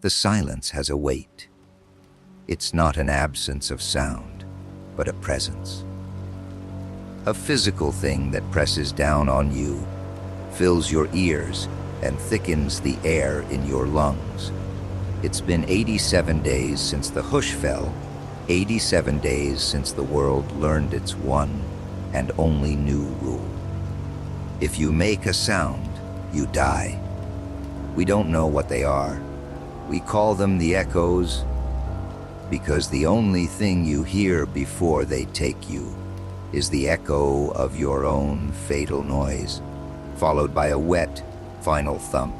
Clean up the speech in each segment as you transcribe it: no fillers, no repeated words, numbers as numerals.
the silence has a weight. It's not an absence of sound, but a presence. A physical thing that presses down on you, fills your ears, and thickens the air in your lungs. It's been 87 days since the hush fell, 87 days since the world learned its one and only new rule. If you make a sound, you die. We don't know what they are. We call them the echoes, because the only thing you hear before they take you is the echo of your own fatal noise, followed by a wet, final thump.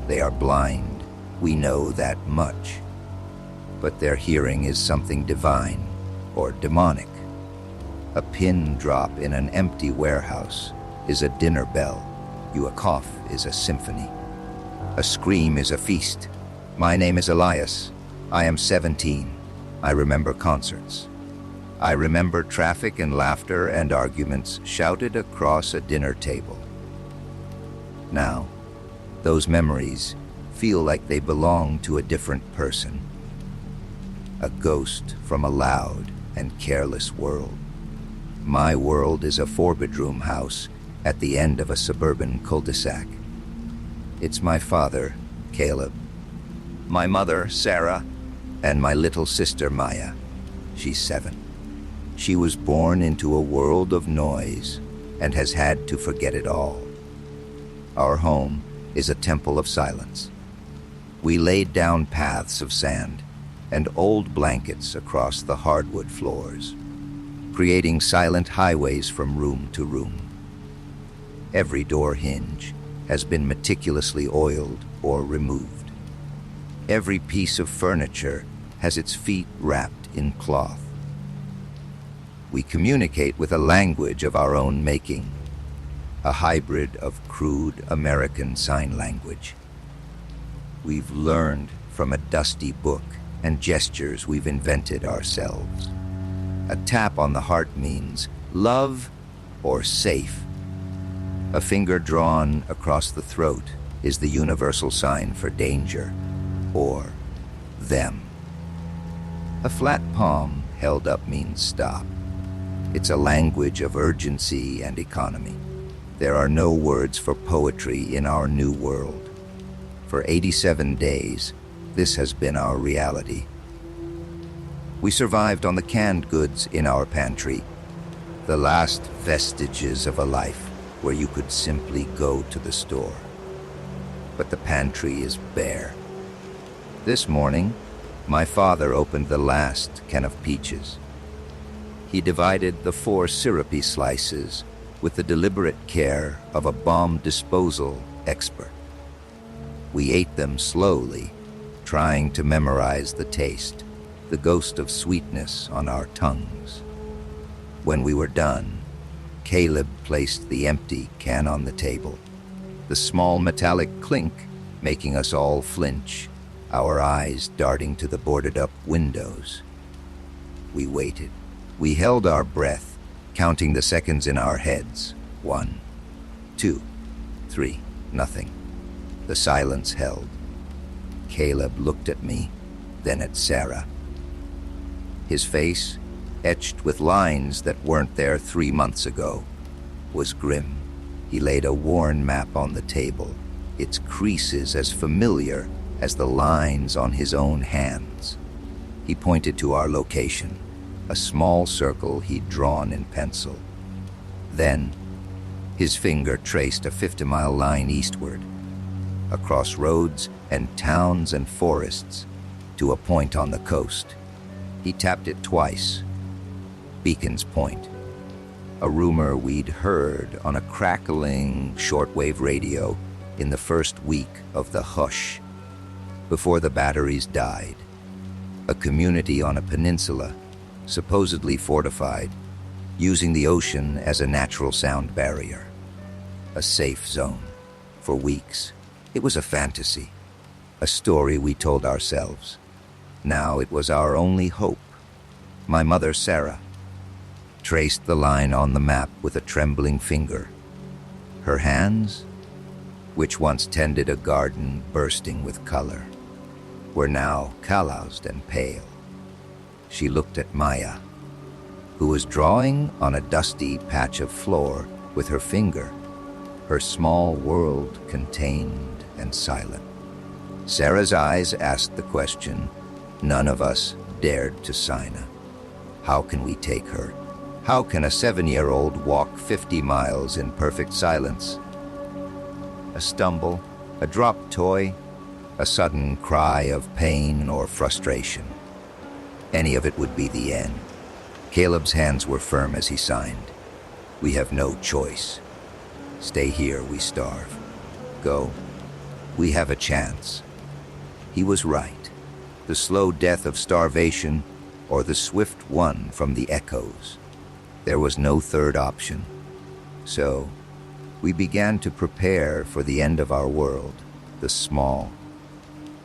They are blind. We know that much. But their hearing is something divine or demonic. A pin drop in an empty warehouse is a dinner bell. A cough is a symphony. A scream is a feast. My name is Elias. I am 17. I remember concerts. I remember traffic and laughter and arguments shouted across a dinner table. Now, those memories feel like they belong to a different person. A ghost from a loud and careless world. My world is a 4-bedroom house at the end of a suburban cul-de-sac. It's my father, Caleb, my mother, Sarah, and my little sister, Maya. She's 7. She was born into a world of noise and has had to forget it all. Our home is a temple of silence. We laid down paths of sand and old blankets across the hardwood floors, creating silent highways from room to room. Every door hinge has been meticulously oiled or removed. Every piece of furniture has its feet wrapped in cloth. We communicate with a language of our own making, a hybrid of crude American Sign Language. We've learned from a dusty book and gestures we've invented ourselves. A tap on the heart means love or safe. A finger drawn across the throat is the universal sign for danger or them. A flat palm held up means stop. It's a language of urgency and economy. There are no words for poetry in our new world. For 87 days, this has been our reality. We survived on the canned goods in our pantry, the last vestiges of a life where you could simply go to the store. But the pantry is bare. This morning, my father opened the last can of peaches. He divided the 4 syrupy slices with the deliberate care of a bomb disposal expert. We ate them slowly, trying to memorize the taste, the ghost of sweetness on our tongues. When we were done, Caleb placed the empty can on the table, the small metallic clink making us all flinch, our eyes darting to the boarded-up windows. We waited. We held our breath, counting the seconds in our heads. 1, 2, 3, nothing. The silence held. Caleb looked at me, then at Sarah. His face, etched with lines that weren't there 3 months ago, was grim. He laid a worn map on the table, its creases as familiar as the lines on his own hands. He pointed to our location, a small circle he'd drawn in pencil. Then, his finger traced a 50-mile line eastward, across roads and towns and forests, to a point on the coast. He tapped it twice. Beacon's Point. A rumor we'd heard on a crackling shortwave radio in the first week of the hush, before the batteries died. A community on a peninsula, supposedly fortified, using the ocean as a natural sound barrier. A safe zone. For weeks, it was a fantasy, a story we told ourselves. Now it was our only hope. My mother, Sarah, traced the line on the map with a trembling finger. Her hands, which once tended a garden bursting with color. were now calloused and pale. She looked at Maya, who was drawing on a dusty patch of floor with her finger, her small world contained and silent. Sarah's eyes asked the question none of us dared to sign. How can we take her? How can a 7-year-old walk 50 miles in perfect silence? A stumble, a dropped toy, a sudden cry of pain or frustration. Any of it would be the end. Caleb's hands were firm as he signed. We have no choice. Stay here, we starve. Go. We have a chance. He was right. The slow death of starvation or the swift one from the echoes. There was no third option. So, we began to prepare for the end of our world, the small,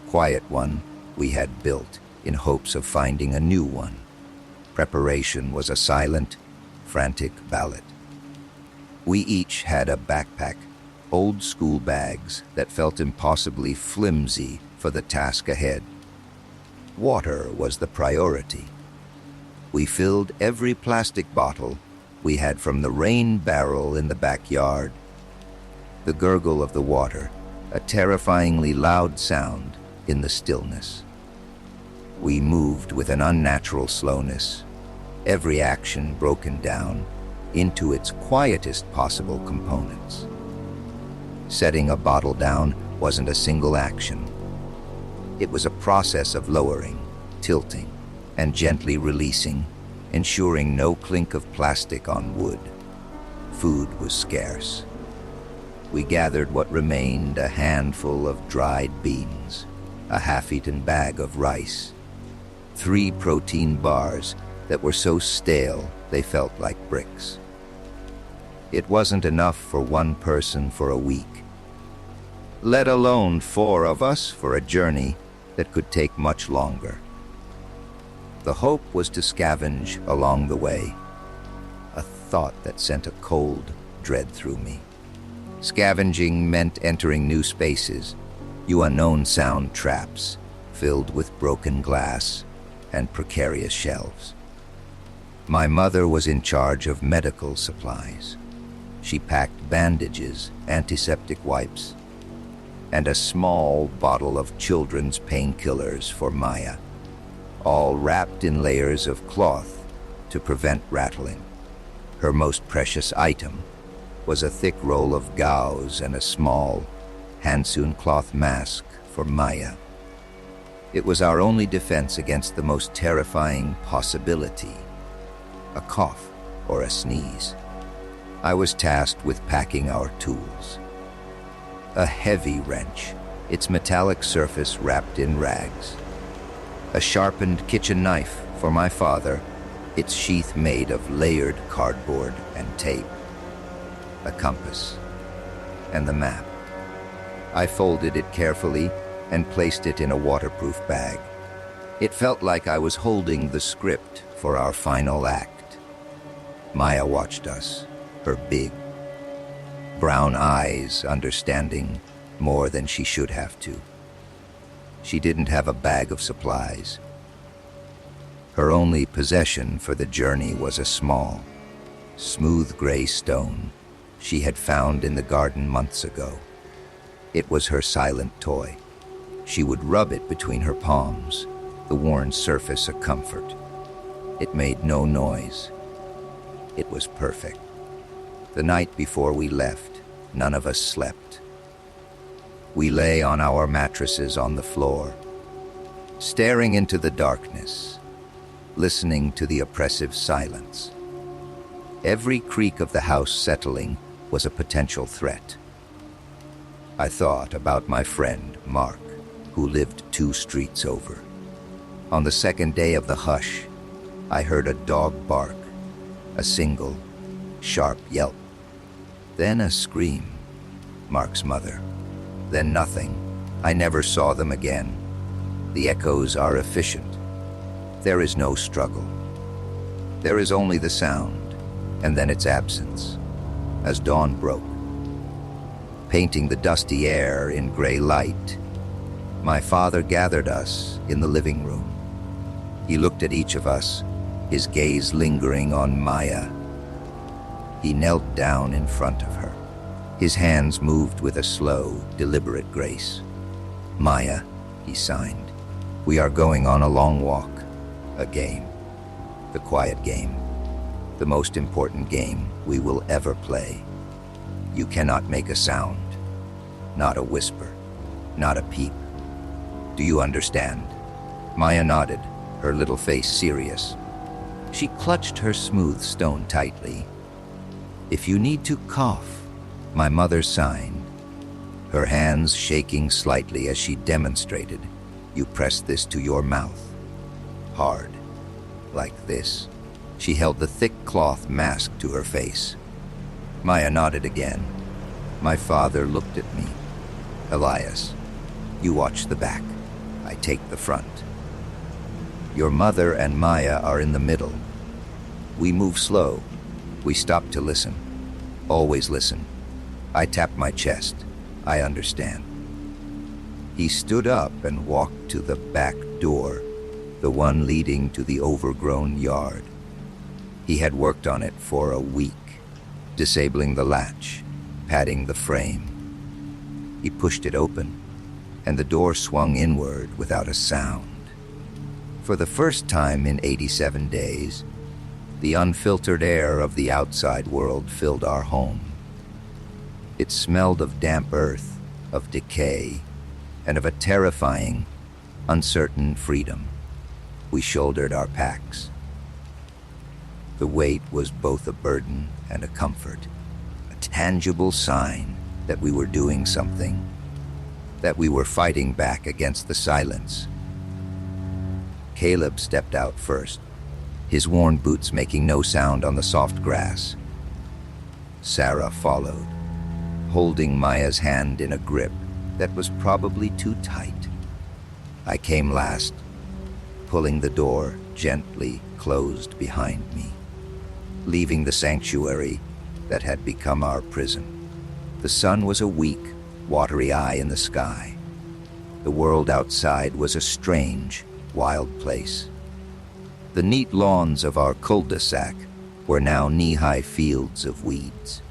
quiet one we had built in hopes of finding a new one. Preparation was a silent, frantic ballad. We each had a backpack, old school bags that felt impossibly flimsy for the task ahead. Water was the priority. We filled every plastic bottle we had from the rain barrel in the backyard. The gurgle of the water, a terrifyingly loud sound in the stillness. We moved with an unnatural slowness, every action broken down into its quietest possible components. Setting a bottle down wasn't a single action. It was a process of lowering, tilting, and gently releasing, ensuring no clink of plastic on wood. Food was scarce. We gathered what remained, a handful of dried beans, a half-eaten bag of rice, 3 protein bars that were so stale they felt like bricks. It wasn't enough for one person for a week, let alone 4 of us for a journey that could take much longer. The hope was to scavenge along the way, a thought that sent a cold dread through me. Scavenging meant entering new spaces, unknown sound traps filled with broken glass and precarious shelves. My mother was in charge of medical supplies. She packed bandages, antiseptic wipes, and a small bottle of children's painkillers for Maya, all wrapped in layers of cloth to prevent rattling. Her most precious item was a thick roll of gauze and a small, hand-sewn cloth mask for Maya. It was our only defense against the most terrifying possibility, a cough or a sneeze. I was tasked with packing our tools. A heavy wrench, its metallic surface wrapped in rags. A sharpened kitchen knife for my father, its sheath made of layered cardboard and tape. A compass, and the map. I folded it carefully and placed it in a waterproof bag. It felt like I was holding the script for our final act. Maya watched us, her big, brown eyes understanding more than she should have to. She didn't have a bag of supplies. Her only possession for the journey was a small, smooth gray stone she had found in the garden months ago. It was her silent toy. She would rub it between her palms, the worn surface a comfort. It made no noise. It was perfect. The night before we left, none of us slept. We lay on our mattresses on the floor, staring into the darkness, listening to the oppressive silence. Every creak of the house settling was a potential threat. I thought about my friend, Mark, who lived 2 streets over. On the second day of the hush, I heard a dog bark, a single, sharp yelp. Then a scream, Mark's mother. Then nothing. I never saw them again. The echoes are efficient. There is no struggle. There is only the sound, and then its absence, as dawn broke, painting the dusty air in gray light. My father gathered us in the living room. He looked at each of us, his gaze lingering on Maya. He knelt down in front of her. His hands moved with a slow, deliberate grace. "Maya," he signed, "we are going on a long walk, a game, the quiet game, the most important game we will ever play. You cannot make a sound, not a whisper, not a peep. Do you understand?" Maya nodded, her little face serious. She clutched her smooth stone tightly. "If you need to cough," my mother signed, her hands shaking slightly as she demonstrated, "you press this to your mouth. Hard. Like this." She held the thick cloth mask to her face. Maya nodded again. My father looked at me. "Elias, you watch the back. I take the front. Your mother and Maya are in the middle. We move slow. We stop to listen. Always listen." I tapped my chest. "I understand." He stood up and walked to the back door, the one leading to the overgrown yard. He had worked on it for a week, disabling the latch, padding the frame. He pushed it open, and the door swung inward without a sound. For the first time in 87 days, the unfiltered air of the outside world filled our home. It smelled of damp earth, of decay, and of a terrifying, uncertain freedom. We shouldered our packs. The weight was both a burden and a comfort, a tangible sign that we were doing something, that we were fighting back against the silence. Caleb stepped out first, his worn boots making no sound on the soft grass. Sarah followed, holding Maya's hand in a grip that was probably too tight. I came last, pulling the door gently closed behind me, leaving the sanctuary that had become our prison. The sun was a weak, watery eye in the sky. The world outside was a strange, wild place. The neat lawns of our cul-de-sac were now knee-high fields of weeds.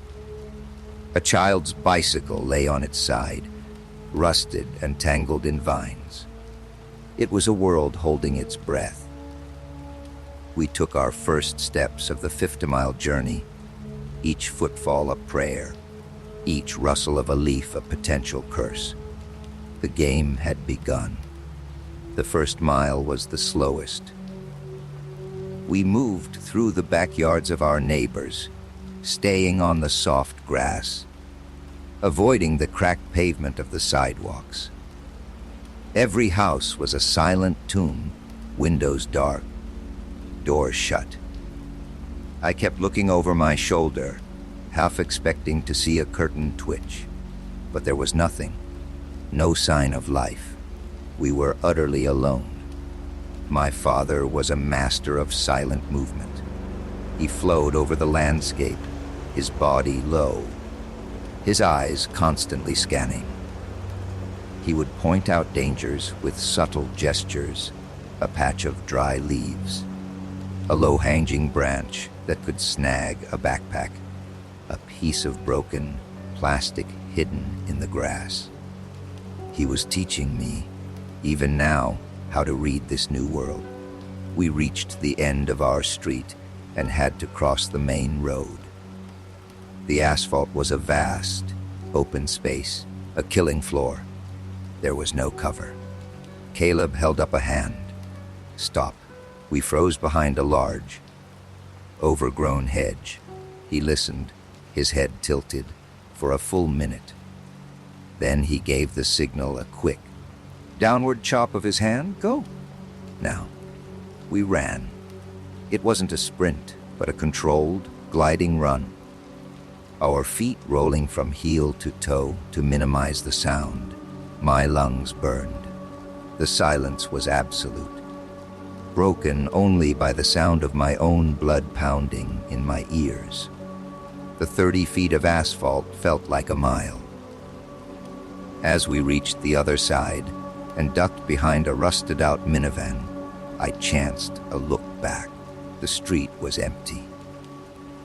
A child's bicycle lay on its side, rusted and tangled in vines. It was a world holding its breath. We took our first steps of the 50-mile journey, each footfall a prayer, each rustle of a leaf a potential curse. The game had begun. The first mile was the slowest. We moved through the backyards of our neighbors, staying on the soft grass, avoiding the cracked pavement of the sidewalks. Every house was a silent tomb, windows dark, doors shut. I kept looking over my shoulder, half expecting to see a curtain twitch, but there was nothing, no sign of life. We were utterly alone. My father was a master of silent movement. He flowed over the landscape, his body low, his eyes constantly scanning. He would point out dangers with subtle gestures, a patch of dry leaves, a low-hanging branch that could snag a backpack, a piece of broken plastic hidden in the grass. He was teaching me, even now, how to read this new world. We reached the end of our street and had to cross the main road. The asphalt was a vast, open space, a killing floor. There was no cover. Caleb held up a hand. "Stop." We froze behind a large, overgrown hedge. He listened, his head tilted, for a full minute. Then he gave the signal a quick, downward chop of his hand. "Go." Now, we ran. It wasn't a sprint, but a controlled, gliding run. Our feet rolling from heel to toe to minimize the sound. My lungs burned. The silence was absolute, broken only by the sound of my own blood pounding in my ears. The 30 feet of asphalt felt like a mile. As we reached the other side, and ducked behind a rusted-out minivan. I chanced a look back. The street was empty.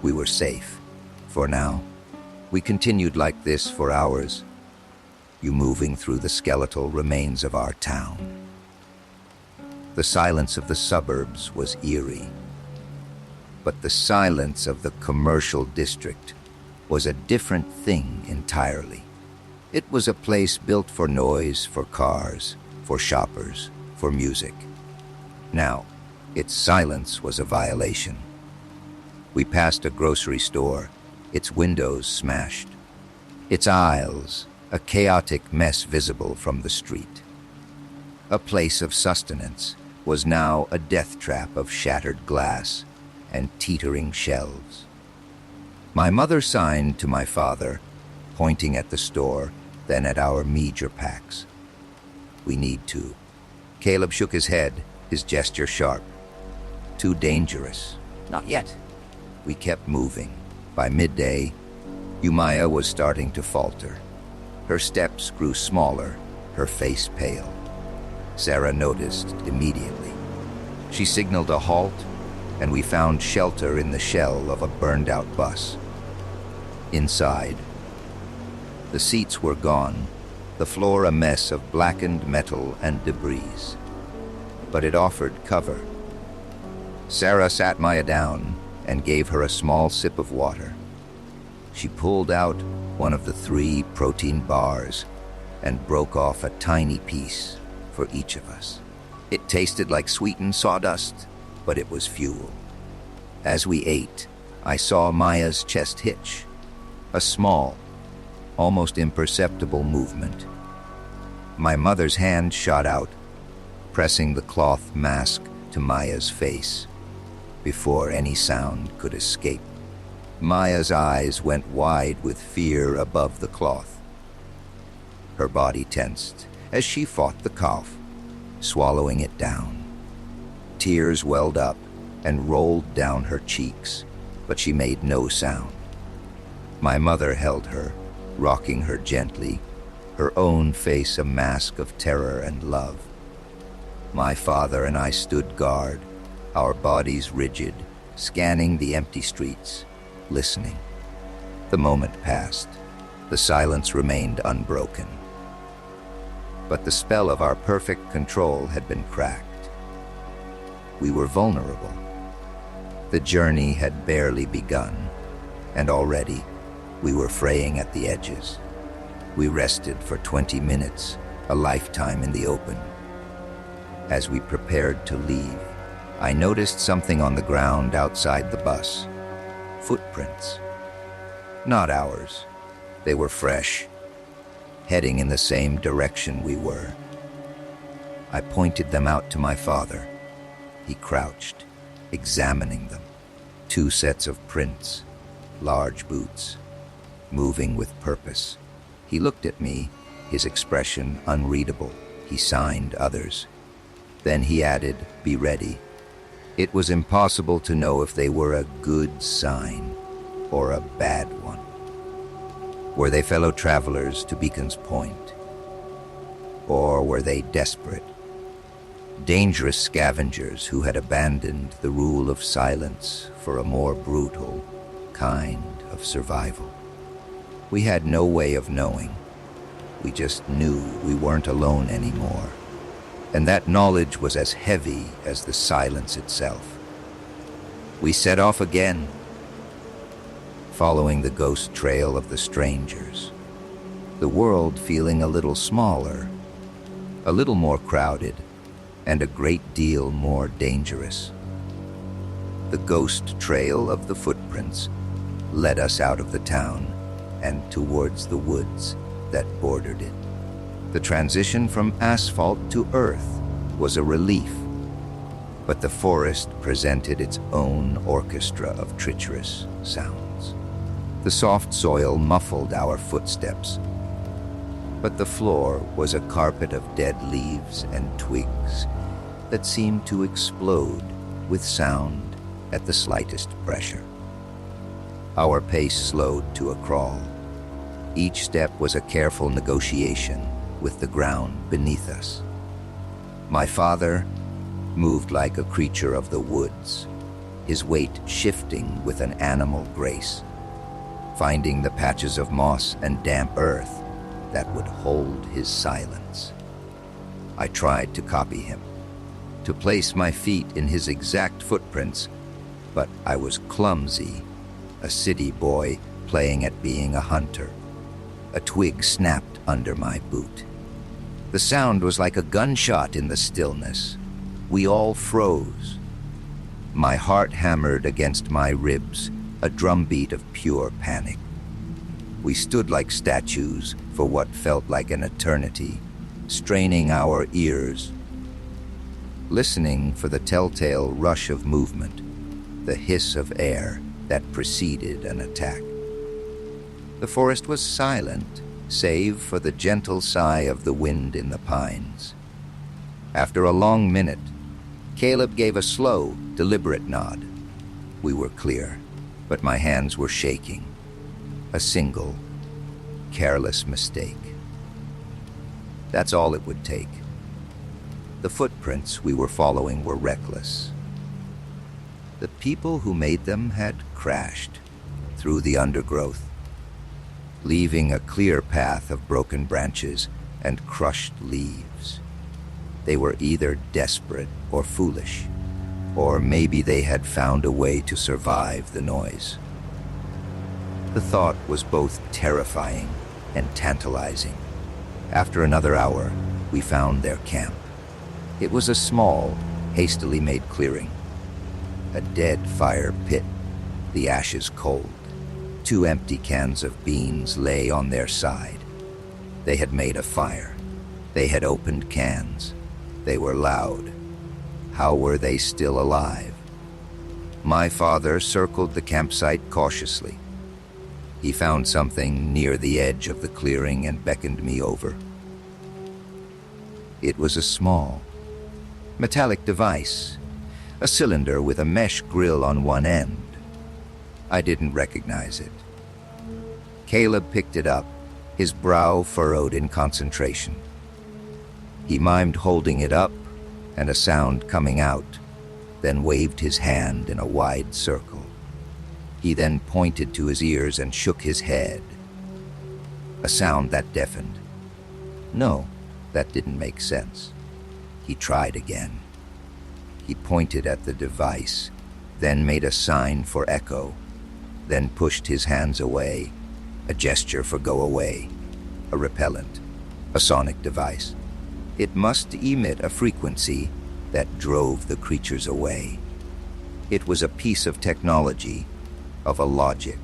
We were safe. For now. We continued like this for hours, you moving through the skeletal remains of our town. The silence of the suburbs was eerie, but the silence of the commercial district was a different thing entirely. It was a place built for noise, for cars, for shoppers, for music. Now, its silence was a violation. We passed a grocery store, its windows smashed, its aisles a chaotic mess visible from the street. A place of sustenance was now a death trap of shattered glass and teetering shelves. My mother signed to my father, pointing at the store, then at our meager packs. We need to. Caleb shook his head, his gesture sharp. Too dangerous. Not yet. We kept moving. By midday, Umaya was starting to falter. Her steps grew smaller, her face pale. Sarah noticed immediately. She signaled a halt, and we found shelter in the shell of a burned-out bus. Inside, the seats were gone, the floor a mess of blackened metal and debris. But it offered cover. Sarah sat Maya down and gave her a small sip of water. She pulled out one of the 3 protein bars and broke off a tiny piece for each of us. It tasted like sweetened sawdust, but it was fuel. As we ate, I saw Maya's chest hitch, a small, almost imperceptible movement. My mother's hand shot out, pressing the cloth mask to Maya's face. Before any sound could escape, Maya's eyes went wide with fear above the cloth. Her body tensed as she fought the cough, swallowing it down. Tears welled up and rolled down her cheeks, but she made no sound. My mother held her, rocking her gently, her own face a mask of terror and love. My father and I stood guard, our bodies rigid, scanning the empty streets, listening. The moment passed. The silence remained unbroken. But the spell of our perfect control had been cracked. We were vulnerable. The journey had barely begun, and already we were fraying at the edges. We rested for 20 minutes, a lifetime in the open. As we prepared to leave, I noticed something on the ground outside the bus. Footprints. Not ours. They were fresh, heading in the same direction we were. I pointed them out to my father. He crouched, examining them. 2 sets of prints, large boots, moving with purpose. He looked at me, his expression unreadable. He signed others. Then he added, "Be ready." It was impossible to know if they were a good sign or a bad one. Were they fellow travelers to Beacon's Point? Or were they desperate, dangerous scavengers who had abandoned the rule of silence for a more brutal kind of survival? We had no way of knowing. We just knew we weren't alone anymore. And that knowledge was as heavy as the silence itself. We set off again, following the ghost trail of the strangers, the world feeling a little smaller, a little more crowded, and a great deal more dangerous. The ghost trail of the footprints led us out of the town and towards the woods that bordered it. The transition from asphalt to earth was a relief, but the forest presented its own orchestra of treacherous sounds. The soft soil muffled our footsteps, but the floor was a carpet of dead leaves and twigs that seemed to explode with sound at the slightest pressure. Our pace slowed to a crawl. Each step was a careful negotiation with the ground beneath us. My father moved like a creature of the woods, his weight shifting with an animal grace, finding the patches of moss and damp earth that would hold his silence. I tried to copy him, to place my feet in his exact footprints, but I was clumsy, a city boy playing at being a hunter. A twig snapped under my boot. The sound was like a gunshot in the stillness. We all froze. My heart hammered against my ribs, a drumbeat of pure panic. We stood like statues for what felt like an eternity, straining our ears, listening for the telltale rush of movement, the hiss of air that preceded an attack. The forest was silent, save for the gentle sigh of the wind in the pines. After a long minute, Caleb gave a slow, deliberate nod. We were clear, but my hands were shaking. A single, careless mistake. That's all it would take. The footprints we were following were reckless. The people who made them had crashed through the undergrowth, leaving a clear path of broken branches and crushed leaves. They were either desperate or foolish, or maybe they had found a way to survive the noise. The thought was both terrifying and tantalizing. After another hour, we found their camp. It was a small, hastily made clearing. A dead fire pit, the ashes cold. 2 empty cans of beans lay on their side. They had made a fire. They had opened cans. They were loud. How were they still alive? My father circled the campsite cautiously. He found something near the edge of the clearing and beckoned me over. It was a small, metallic device, a cylinder with a mesh grill on one end. I didn't recognize it. Caleb picked it up, his brow furrowed in concentration. He mimed holding it up and a sound coming out, then waved his hand in a wide circle. He then pointed to his ears and shook his head. A sound that deafened. No, that didn't make sense. He tried again. He pointed at the device, then made a sign for echo, then pushed his hands away, a gesture for go away, a repellent, a sonic device. It must emit a frequency that drove the creatures away. It was a piece of technology, of a logic,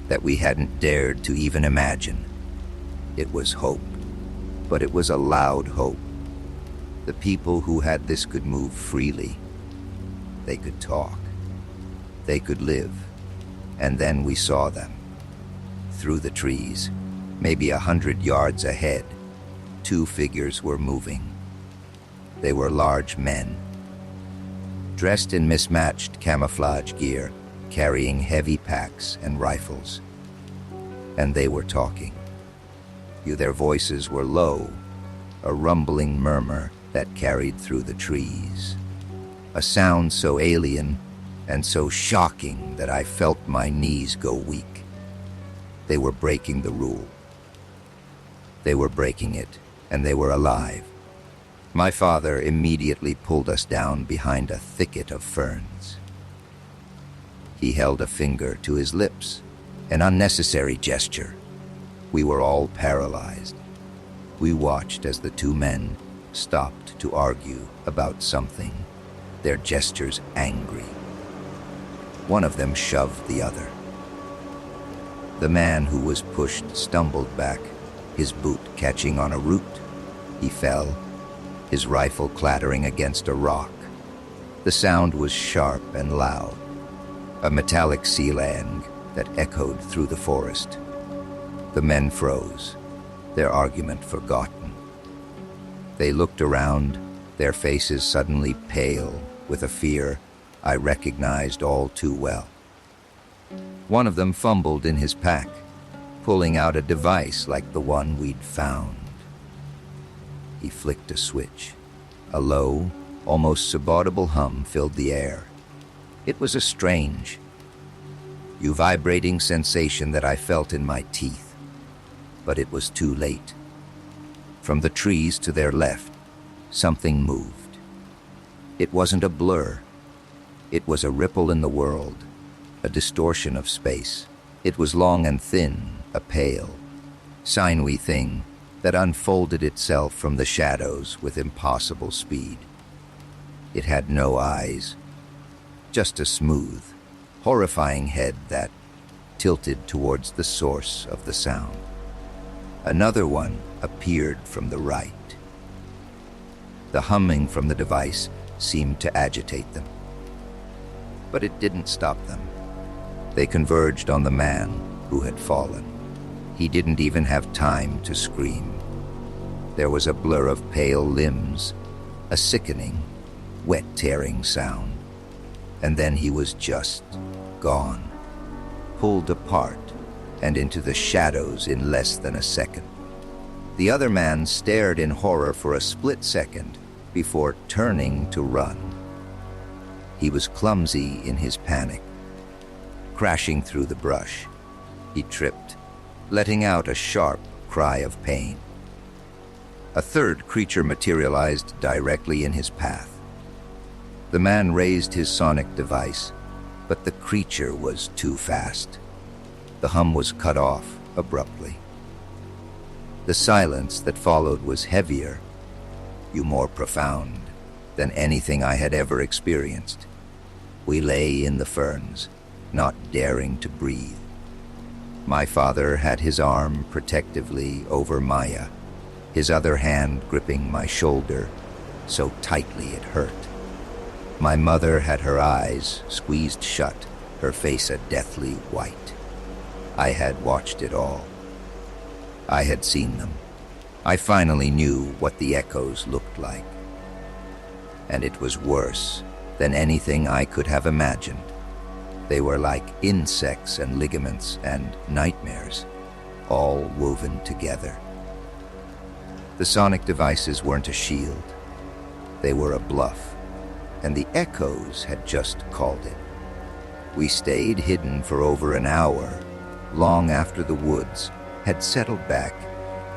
that we hadn't dared to even imagine. It was hope, but it was a loud hope. The people who had this could move freely. They could talk. They could live. And then we saw them. Through the trees, maybe 100 yards ahead, 2 figures were moving. They were large men, dressed in mismatched camouflage gear, carrying heavy packs and rifles. And they were talking. Their voices were low, a rumbling murmur that carried through the trees. A sound so alien and so shocking that I felt my knees go weak. They were breaking the rule. They were breaking it, and they were alive. My father immediately pulled us down behind a thicket of ferns. He held a finger to his lips, an unnecessary gesture. We were all paralyzed. We watched as the 2 men stopped to argue about something, their gestures angry. One of them shoved the other. The man who was pushed stumbled back, his boot catching on a root. He fell, his rifle clattering against a rock. The sound was sharp and loud, a metallic sealang that echoed through the forest. The men froze, their argument forgotten. They looked around, their faces suddenly pale with a fear I recognized all too well. One of them fumbled in his pack, pulling out a device like the one we'd found. He flicked a switch. A low, almost subaudible hum filled the air. It was a strange, vibrating sensation that I felt in my teeth. But it was too late. From the trees to their left, something moved. It wasn't a blur. It was a ripple in the world, a distortion of space. It was long and thin, a pale, sinewy thing that unfolded itself from the shadows with impossible speed. It had no eyes, just a smooth, horrifying head that tilted towards the source of the sound. Another one appeared from the right. The humming from the device seemed to agitate them. But it didn't stop them. They converged on the man who had fallen. He didn't even have time to scream. There was a blur of pale limbs, a sickening, wet-tearing sound. And then he was just gone, pulled apart and into the shadows in less than a second. The other man stared in horror for a split second before turning to run. He was clumsy in his panic. Crashing through the brush, he tripped, letting out a sharp cry of pain. A third creature materialized directly in his path. The man raised his sonic device, but the creature was too fast. The hum was cut off abruptly. The silence that followed was heavier, more profound than anything I had ever experienced. We lay in the ferns, not daring to breathe. My father had his arm protectively over Maya, his other hand gripping my shoulder so tightly it hurt. My mother had her eyes squeezed shut, her face a deathly white. I had watched it all. I had seen them. I finally knew what the echoes looked like. And it was worse than anything I could have imagined. They were like insects and ligaments and nightmares, all woven together. The sonic devices weren't a shield. They were a bluff, and the echoes had just called it. We stayed hidden for over an hour, long after the woods had settled back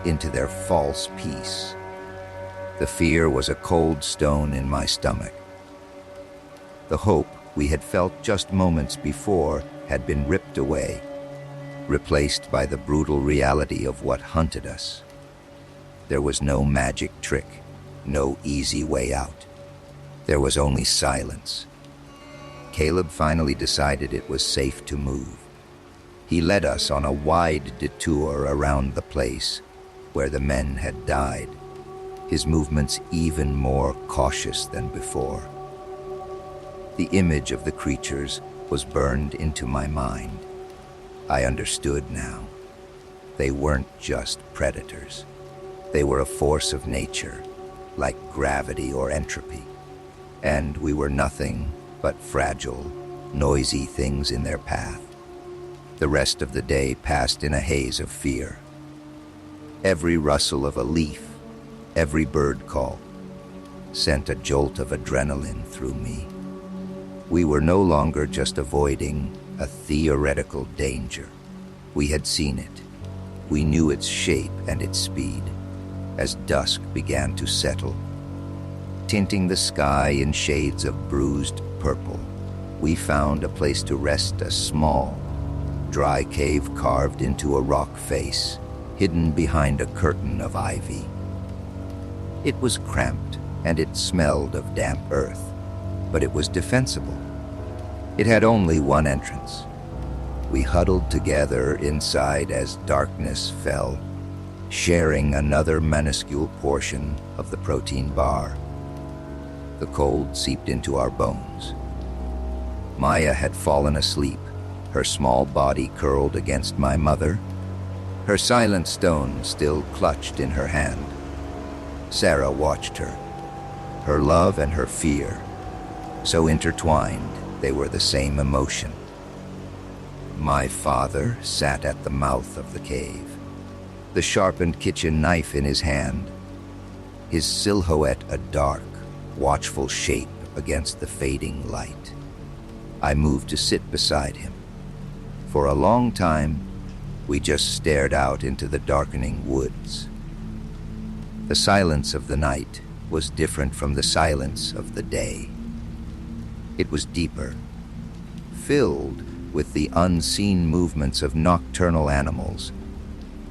into their false peace. The fear was a cold stone in my stomach. The hope we had felt just moments before had been ripped away, replaced by the brutal reality of what hunted us. There was no magic trick, no easy way out. There was only silence. Caleb finally decided it was safe to move. He led us on a wide detour around the place where the men had died, his movements even more cautious than before. The image of the creatures was burned into my mind. I understood now. They weren't just predators. They were a force of nature, like gravity or entropy. And we were nothing but fragile, noisy things in their path. The rest of the day passed in a haze of fear. Every rustle of a leaf, every bird call, sent a jolt of adrenaline through me. We were no longer just avoiding a theoretical danger. We had seen it. We knew its shape and its speed. As dusk began to settle, tinting the sky in shades of bruised purple, we found a place to rest, a small, dry cave carved into a rock face, hidden behind a curtain of ivy. It was cramped, and it smelled of damp earth, but it was defensible. It had only one entrance. We huddled together inside as darkness fell, sharing another minuscule portion of the protein bar. The cold seeped into our bones. Maya had fallen asleep, her small body curled against my mother, her silent stone still clutched in her hand. Sarah watched her, her love and her fear, so intertwined they were the same emotion. My father sat at the mouth of the cave, the sharpened kitchen knife in his hand, his silhouette a dark, watchful shape against the fading light. I moved to sit beside him. For a long time, we just stared out into the darkening woods. The silence of the night was different from the silence of the day. It was deeper, filled with the unseen movements of nocturnal animals,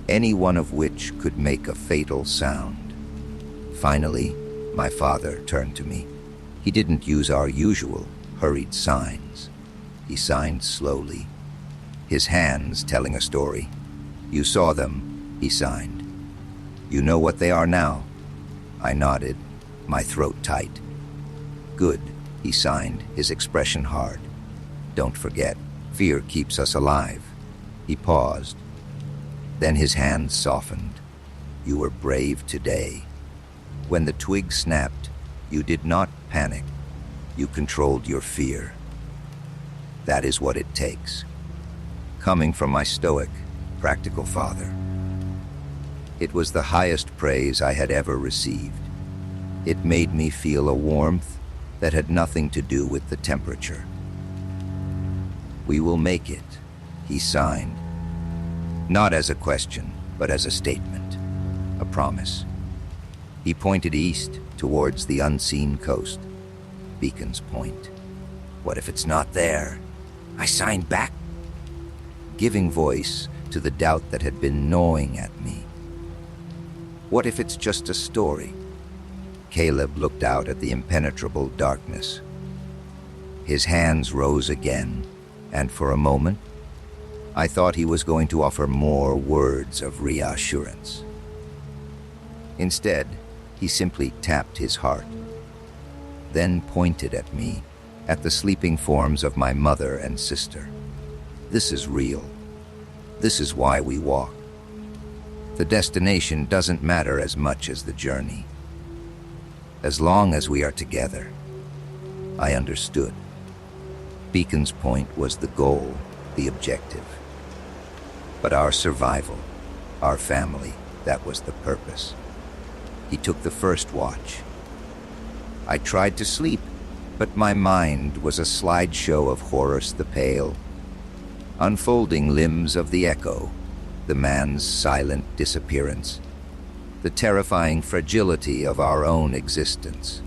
any one of which could make a fatal sound. Finally, my father turned to me. He didn't use our usual hurried signs. He signed slowly, his hands telling a story. "You saw them," he signed. "You know what they are now?" I nodded, my throat tight. "Good," he signed, his expression hard. "Don't forget, fear keeps us alive." He paused. Then his hands softened. "You were brave today. When the twig snapped, you did not panic. You controlled your fear. That is what it takes." Coming from my stoic, practical father. It was the highest praise I had ever received. It made me feel a warmth that had nothing to do with the temperature. "We will make it," he signed. Not as a question, but as a statement, a promise. He pointed east towards the unseen coast. Beacon's Point. "What if it's not there?" I signed back, giving voice to the doubt that had been gnawing at me. "What if it's just a story?" Caleb looked out at the impenetrable darkness. His hands rose again, and for a moment, I thought he was going to offer more words of reassurance. Instead, he simply tapped his heart, then pointed at me, at the sleeping forms of my mother and sister. "This is real. This is why we walk. The destination doesn't matter as much as the journey. As long as we are together." I understood. Beacon's Point was the goal, the objective. But our survival, our family, that was the purpose. He took the first watch. I tried to sleep, but my mind was a slideshow of Horus the Pale, unfolding limbs of the echo, the man's silent disappearance, the terrifying fragility of our own existence.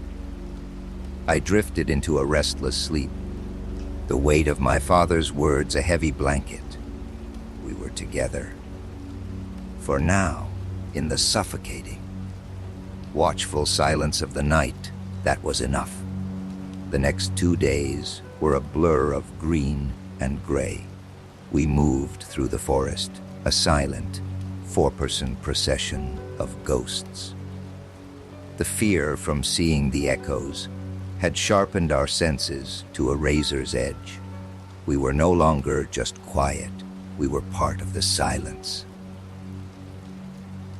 I drifted into a restless sleep, the weight of my father's words a heavy blanket. We were together. For now, in the suffocating, watchful silence of the night, that was enough. The next 2 days were a blur of green and gray. We moved through the forest, a silent, 4-person procession of ghosts. The fear from seeing the echoes had sharpened our senses to a razor's edge. We were no longer just quiet, we were part of the silence.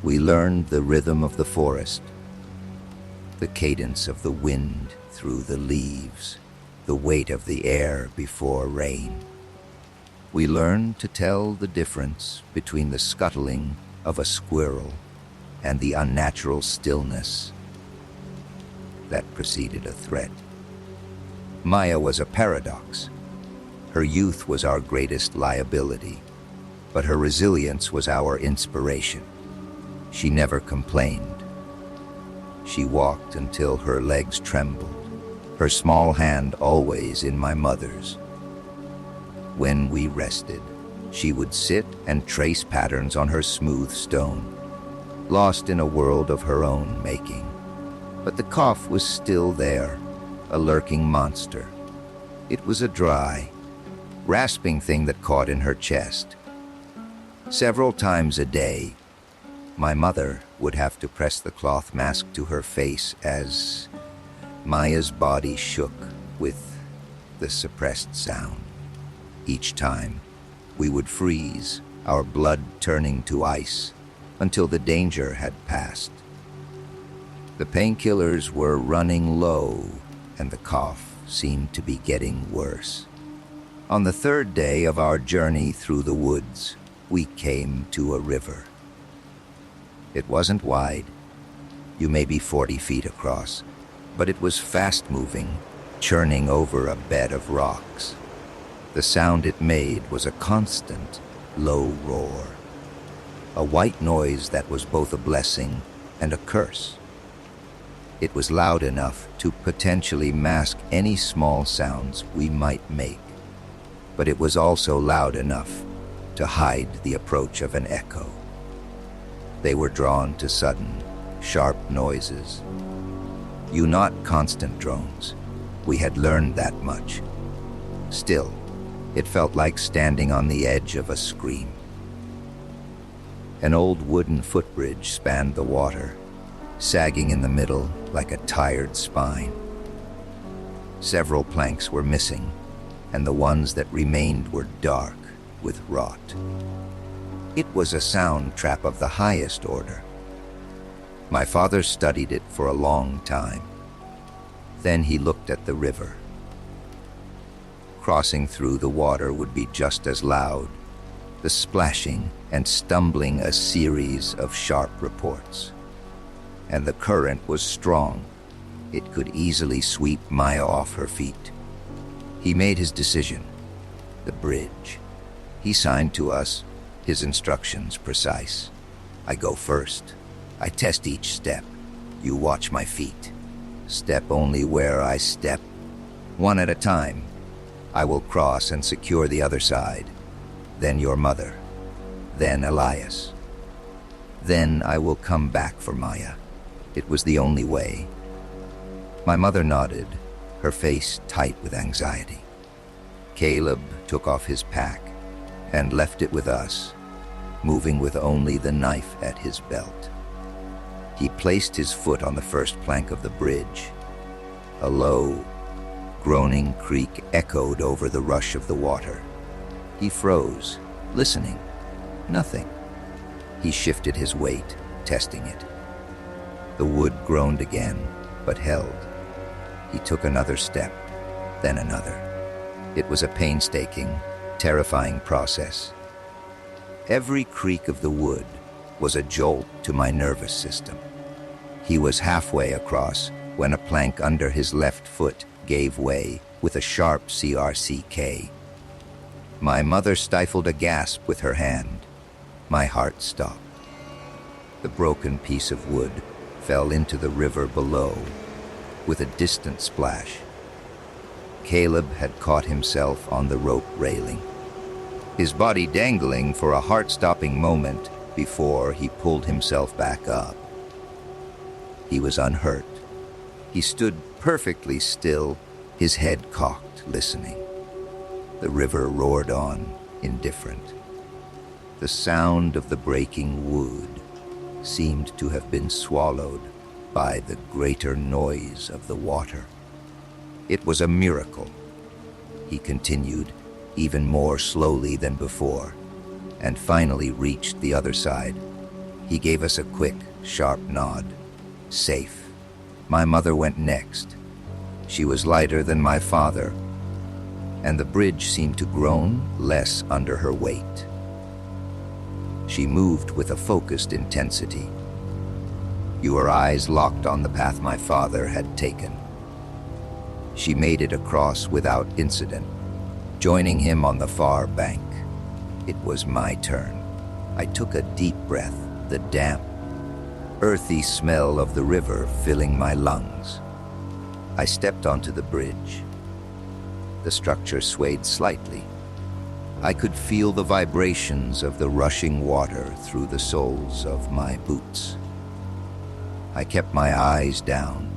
We learned the rhythm of the forest, the cadence of the wind through the leaves, the weight of the air before rain. We learned to tell the difference between the scuttling of a squirrel and the unnatural stillness that preceded a threat. Maya was a paradox. Her youth was our greatest liability, but her resilience was our inspiration. She never complained. She walked until her legs trembled, her small hand always in my mother's. When we rested, she would sit and trace patterns on her smooth stone, lost in a world of her own making. But the cough was still there, a lurking monster. It was a dry, rasping thing that caught in her chest. Several times a day, my mother would have to press the cloth mask to her face as Maya's body shook with the suppressed sound. Each time, we would freeze, our blood turning to ice, until the danger had passed. The painkillers were running low, and the cough seemed to be getting worse. On the 3rd day of our journey through the woods, we came to a river. It wasn't wide, you may be 40 feet across, but it was fast-moving, churning over a bed of rocks. The sound it made was a constant, low roar, a white noise that was both a blessing and a curse. It was loud enough to potentially mask any small sounds we might make, but it was also loud enough to hide the approach of an echo. They were drawn to sudden, sharp noises. Not constant drones. We had learned that much. Still, it felt like standing on the edge of a scream. An old wooden footbridge spanned the water, sagging in the middle like a tired spine. Several planks were missing, and the ones that remained were dark with rot. It was a sound trap of the highest order. My father studied it for a long time. Then he looked at the river. Crossing through the water would be just as loud, the splashing and stumbling a series of sharp reports. And the current was strong. It could easily sweep Maya off her feet. He made his decision. The bridge. He signed to us, his instructions precise. I go first. I test each step. You watch my feet. Step only where I step. One at a time. I will cross and secure the other side. Then your mother. Then Elias. Then I will come back for Maya. It was the only way. My mother nodded, her face tight with anxiety. Caleb took off his pack and left it with us, moving with only the knife at his belt. He placed his foot on the first plank of the bridge. A low, groaning creak echoed over the rush of the water. He froze, listening. Nothing. He shifted his weight, testing it. The wood groaned again, but held. He took another step, then another. It was a painstaking, terrifying process. Every creak of the wood was a jolt to my nervous system. He was halfway across when a plank under his left foot gave way with a sharp CRCK. My mother stifled a gasp with her hand. My heart stopped. The broken piece of wood fell into the river below with a distant splash. Caleb had caught himself on the rope railing, his body dangling for a heart-stopping moment before he pulled himself back up. He was unhurt. He stood perfectly still, his head cocked, listening. The river roared on, indifferent. The sound of the breaking wood seemed to have been swallowed by the greater noise of the water. It was a miracle. He continued, even more slowly than before, and finally reached the other side. He gave us a quick, sharp nod. Safe. My mother went next. She was lighter than my father, and the bridge seemed to groan less under her weight. She moved with a focused intensity. Your eyes locked on the path my father had taken. She made it across without incident, joining him on the far bank. It was my turn. I took a deep breath, the damp, earthy smell of the river filling my lungs. I stepped onto the bridge. The structure swayed slightly. I could feel the vibrations of the rushing water through the soles of my boots. I kept my eyes down,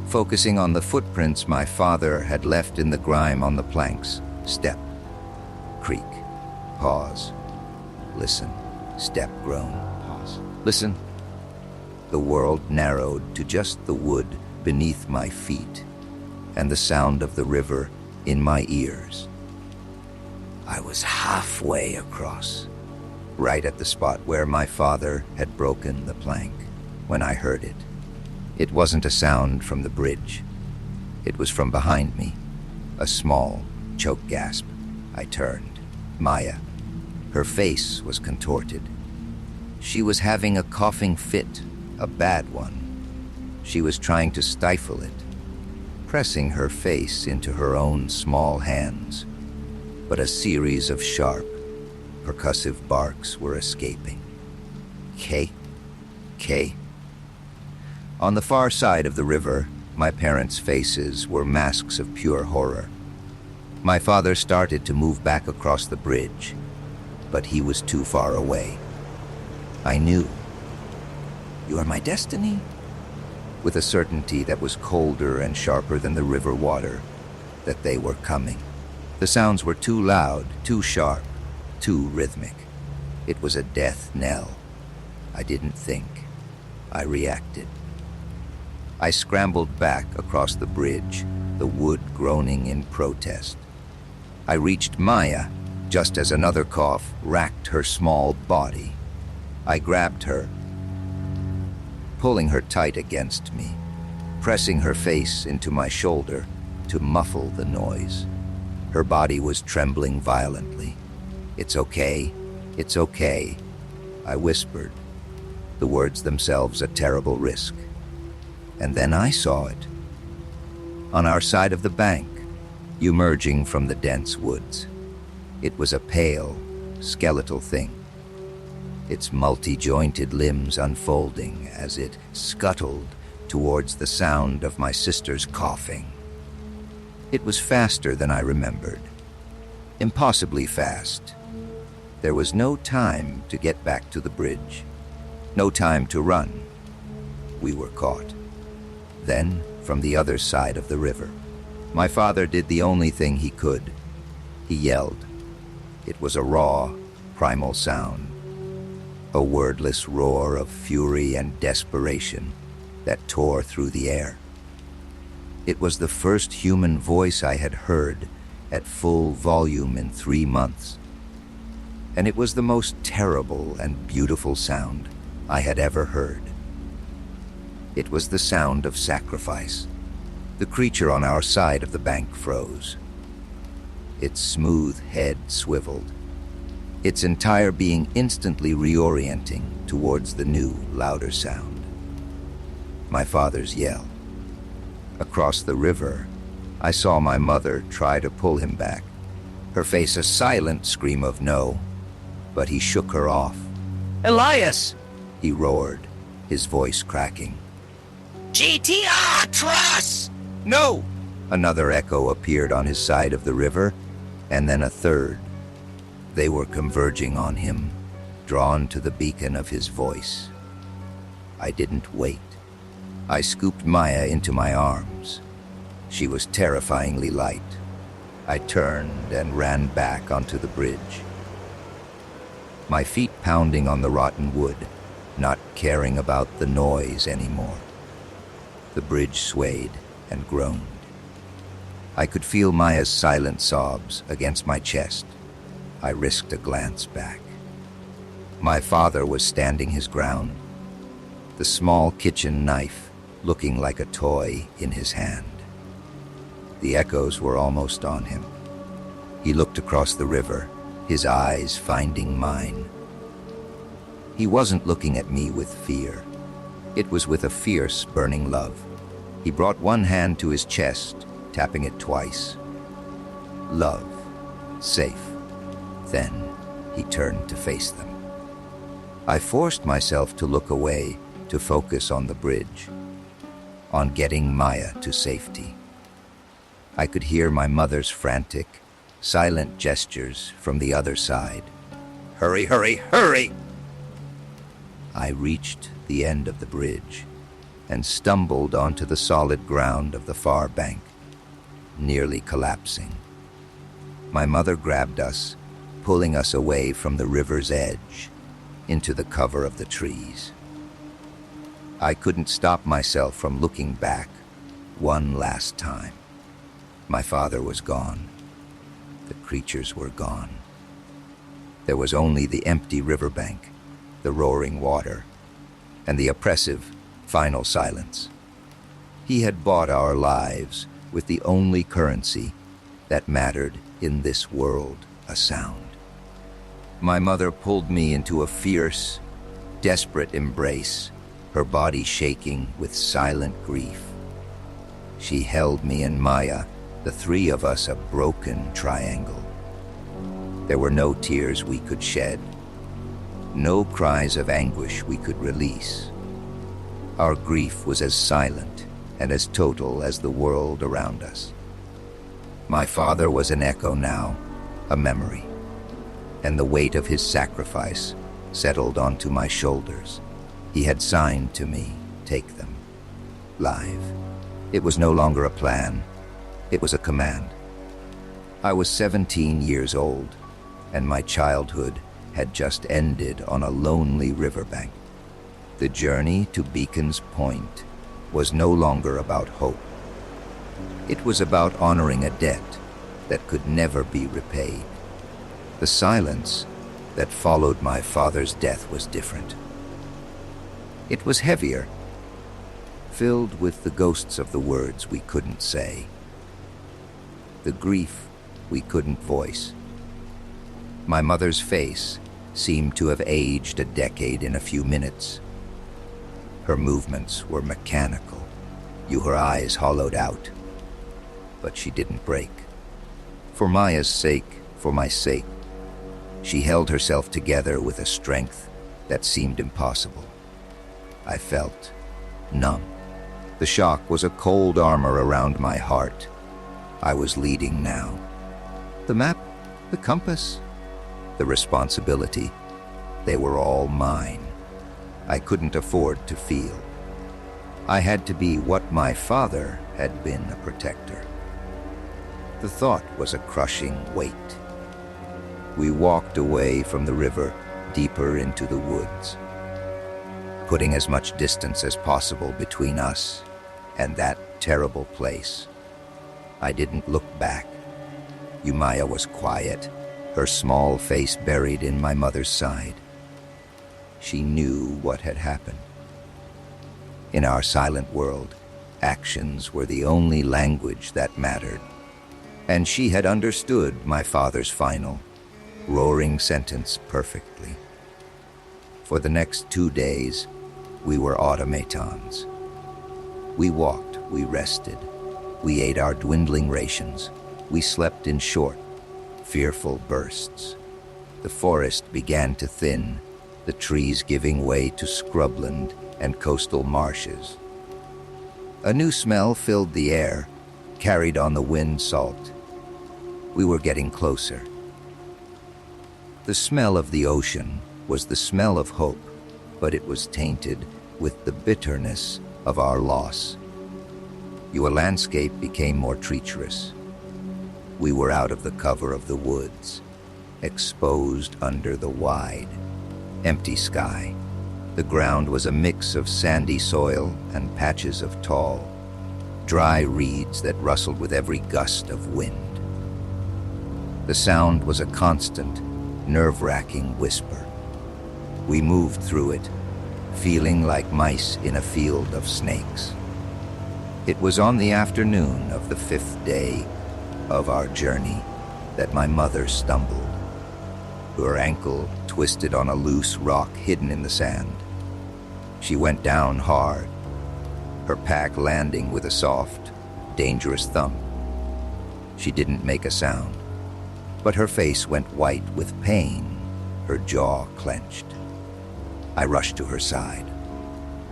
focusing on the footprints my father had left in the grime on the planks. Step, creak, pause, listen, step, groan, pause, listen. The world narrowed to just the wood beneath my feet and the sound of the river in my ears. I was halfway across, right at the spot where my father had broken the plank, when I heard it. It wasn't a sound from the bridge. It was from behind me, a small, choked gasp. I turned. Maya. Her face was contorted. She was having a coughing fit, a bad one. She was trying to stifle it, pressing her face into her own small hands, but a series of sharp, percussive barks were escaping. K. On the far side of the river, my parents' faces were masks of pure horror. My father started to move back across the bridge, but he was too far away. I knew. "You are my destiny?" With a certainty that was colder and sharper than the river water, that they were coming. The sounds were too loud, too sharp, too rhythmic. It was a death knell. I didn't think. I reacted. I scrambled back across the bridge, the wood groaning in protest. I reached Maya just as another cough racked her small body. I grabbed her, pulling her tight against me, pressing her face into my shoulder to muffle the noise. Her body was trembling violently. "It's okay, it's okay," I whispered, the words themselves a terrible risk. And then I saw it. On our side of the bank, emerging from the dense woods. It was a pale, skeletal thing, its multi-jointed limbs unfolding as it scuttled towards the sound of my sister's coughing. It was faster than I remembered. Impossibly fast. There was no time to get back to the bridge. No time to run. We were caught. Then, from the other side of the river, my father did the only thing he could. He yelled. It was a raw, primal sound. A wordless roar of fury and desperation that tore through the air. It was the first human voice I had heard at full volume in 3 months. And it was the most terrible and beautiful sound I had ever heard. It was the sound of sacrifice. The creature on our side of the bank froze. Its smooth head swiveled, its entire being instantly reorienting towards the new, louder sound. My father's yell. Across the river, I saw my mother try to pull him back, her face a silent scream of no, but he shook her off. "Elias!" he roared, his voice cracking. "GTR, truss!" "No!" Another echo appeared on his side of the river, and then a third. They were converging on him, drawn to the beacon of his voice. I didn't wait. I scooped Maya into my arms. She was terrifyingly light. I turned and ran back onto the bridge, my feet pounding on the rotten wood, not caring about the noise anymore. The bridge swayed and groaned. I could feel Maya's silent sobs against my chest. I risked a glance back. My father was standing his ground, the small kitchen knife looking like a toy in his hand. The echoes were almost on him. He looked across the river, his eyes finding mine. He wasn't looking at me with fear. It was with a fierce, burning love. He brought one hand to his chest, tapping it twice. Love. Safe. Then he turned to face them. I forced myself to look away, to focus on the bridge, on getting Maya to safety. I could hear my mother's frantic, silent gestures from the other side. "Hurry, hurry, hurry!" I reached the end of the bridge and stumbled onto the solid ground of the far bank, nearly collapsing. My mother grabbed us, pulling us away from the river's edge into the cover of the trees. I couldn't stop myself from looking back one last time. My father was gone. The creatures were gone. There was only the empty riverbank, the roaring water, and the oppressive, final silence. He had bought our lives with the only currency that mattered in this world, a sound. My mother pulled me into a fierce, desperate embrace, her body shaking with silent grief. She held me and Maya, the three of us a broken triangle. There were no tears we could shed, no cries of anguish we could release. Our grief was as silent and as total as the world around us. My father was an echo now, a memory, and the weight of his sacrifice settled onto my shoulders. He had signed to me, "Take them." Live. It was no longer a plan, it was a command. I was 17 years old, and my childhood had just ended on a lonely riverbank. The journey to Beacon's Point was no longer about hope. It was about honoring a debt that could never be repaid. The silence that followed my father's death was different. It was heavier, filled with the ghosts of the words we couldn't say, the grief we couldn't voice. My mother's face seemed to have aged a decade in a few minutes. Her movements were mechanical, her eyes hollowed out. But she didn't break. For Maya's sake, for my sake, she held herself together with a strength that seemed impossible. I felt numb. The shock was a cold armor around my heart. I was leading now. The map, the compass, the responsibility, they were all mine. I couldn't afford to feel. I had to be what my father had been, a protector. The thought was a crushing weight. We walked away from the river, deeper into the woods, putting as much distance as possible between us and that terrible place. I didn't look back. Maya was quiet, her small face buried in my mother's side. She knew what had happened. In our silent world, actions were the only language that mattered. And she had understood my father's final, roaring sentence perfectly. For the next 2 days, we were automatons. We walked, we rested, we ate our dwindling rations, we slept in short, fearful bursts. The forest began to thin, the trees giving way to scrubland and coastal marshes. A new smell filled the air, carried on the wind salt. We were getting closer. The smell of the ocean was the smell of hope, but it was tainted with the bitterness of our loss. Your landscape became more treacherous. We were out of the cover of the woods, exposed under the wide, empty sky. The ground was a mix of sandy soil and patches of tall, dry reeds that rustled with every gust of wind. The sound was a constant, nerve-wracking whisper. We moved through it, feeling like mice in a field of snakes. It was on the afternoon of the 5th day of our journey that my mother stumbled. Her ankle twisted on a loose rock hidden in the sand. She went down hard, her pack landing with a soft, dangerous thump. She didn't make a sound, but her face went white with pain, her jaw clenched. I rushed to her side.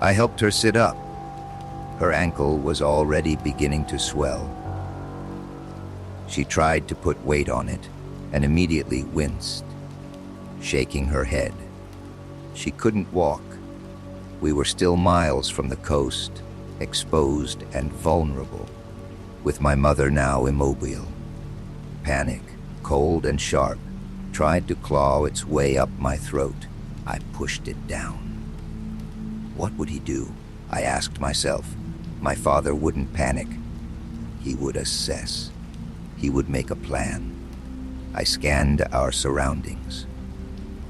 I helped her sit up. Her ankle was already beginning to swell. She tried to put weight on it and immediately winced, shaking her head. She couldn't walk. We were still miles from the coast, exposed and vulnerable, with my mother now immobile. Panic, cold and sharp, tried to claw its way up my throat. I pushed it down. What would he do? I asked myself. My father wouldn't panic. He would assess. He would make a plan. I scanned our surroundings.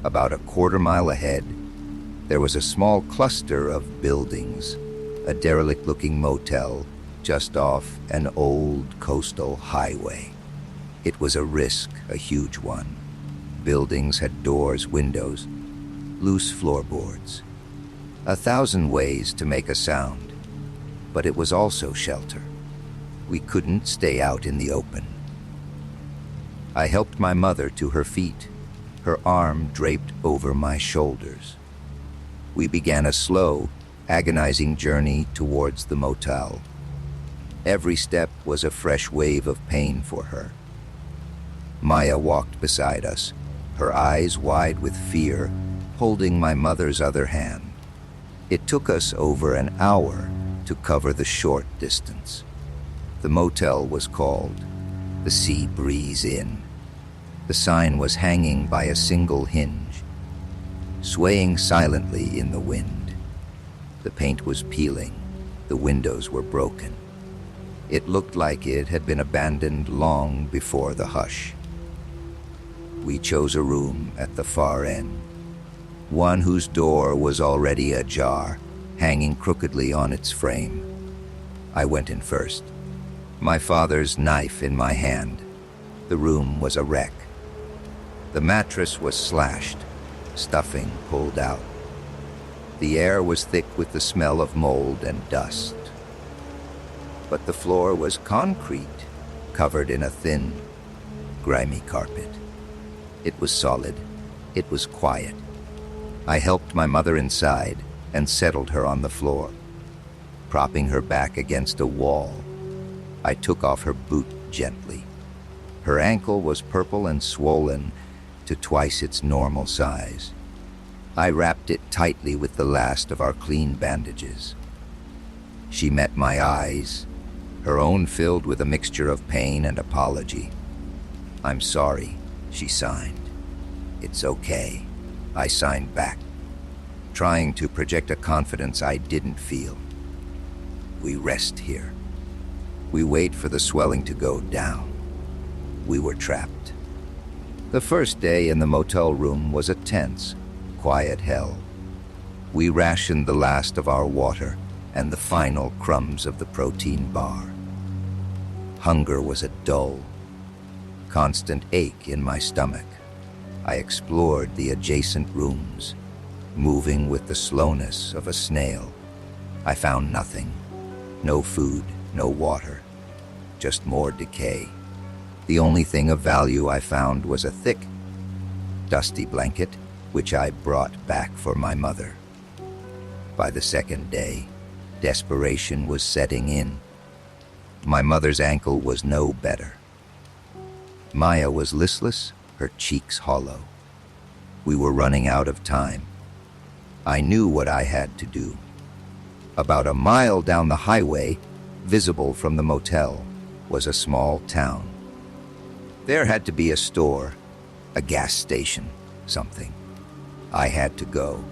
About a quarter-mile ahead, there was a small cluster of buildings, a derelict-looking motel just off an old coastal highway. It was a risk, a huge one. Buildings had doors, windows, loose floorboards. 1,000 ways to make a sound, but it was also shelter. We couldn't stay out in the open. I helped my mother to her feet, her arm draped over my shoulders. We began a slow, agonizing journey towards the motel. Every step was a fresh wave of pain for her. Maya walked beside us, her eyes wide with fear, holding my mother's other hand. It took us over an hour to cover the short distance. The motel was called the Sea Breeze Inn. The sign was hanging by a single hinge, swaying silently in the wind. The paint was peeling, the windows were broken. It looked like it had been abandoned long before the hush. We chose a room at the far end, one whose door was already ajar, hanging crookedly on its frame. I went in first, my father's knife in my hand. The room was a wreck. The mattress was slashed, stuffing pulled out. The air was thick with the smell of mold and dust. But the floor was concrete, covered in a thin, grimy carpet. It was solid. It was quiet. I helped my mother inside and settled her on the floor, propping her back against a wall. I took off her boot gently. Her ankle was purple and swollen to twice its normal size. I wrapped it tightly with the last of our clean bandages. She met my eyes, her own filled with a mixture of pain and apology. "I'm sorry," she signed. "It's okay," I signed back, trying to project a confidence I didn't feel. We rest here. We wait for the swelling to go down. We were trapped. The first day in the motel room was a tense, quiet hell. We rationed the last of our water and the final crumbs of the protein bar. Hunger was a dull, constant ache in my stomach. I explored the adjacent rooms, moving with the slowness of a snail. I found nothing. No food, no water, just more decay. The only thing of value I found was a thick, dusty blanket, which I brought back for my mother. By the second day, desperation was setting in. My mother's ankle was no better. Maya was listless, her cheeks hollow. We were running out of time. I knew what I had to do. About a mile down the highway, visible from the motel, was a small town. There had to be a store, a gas station, something. I had to go.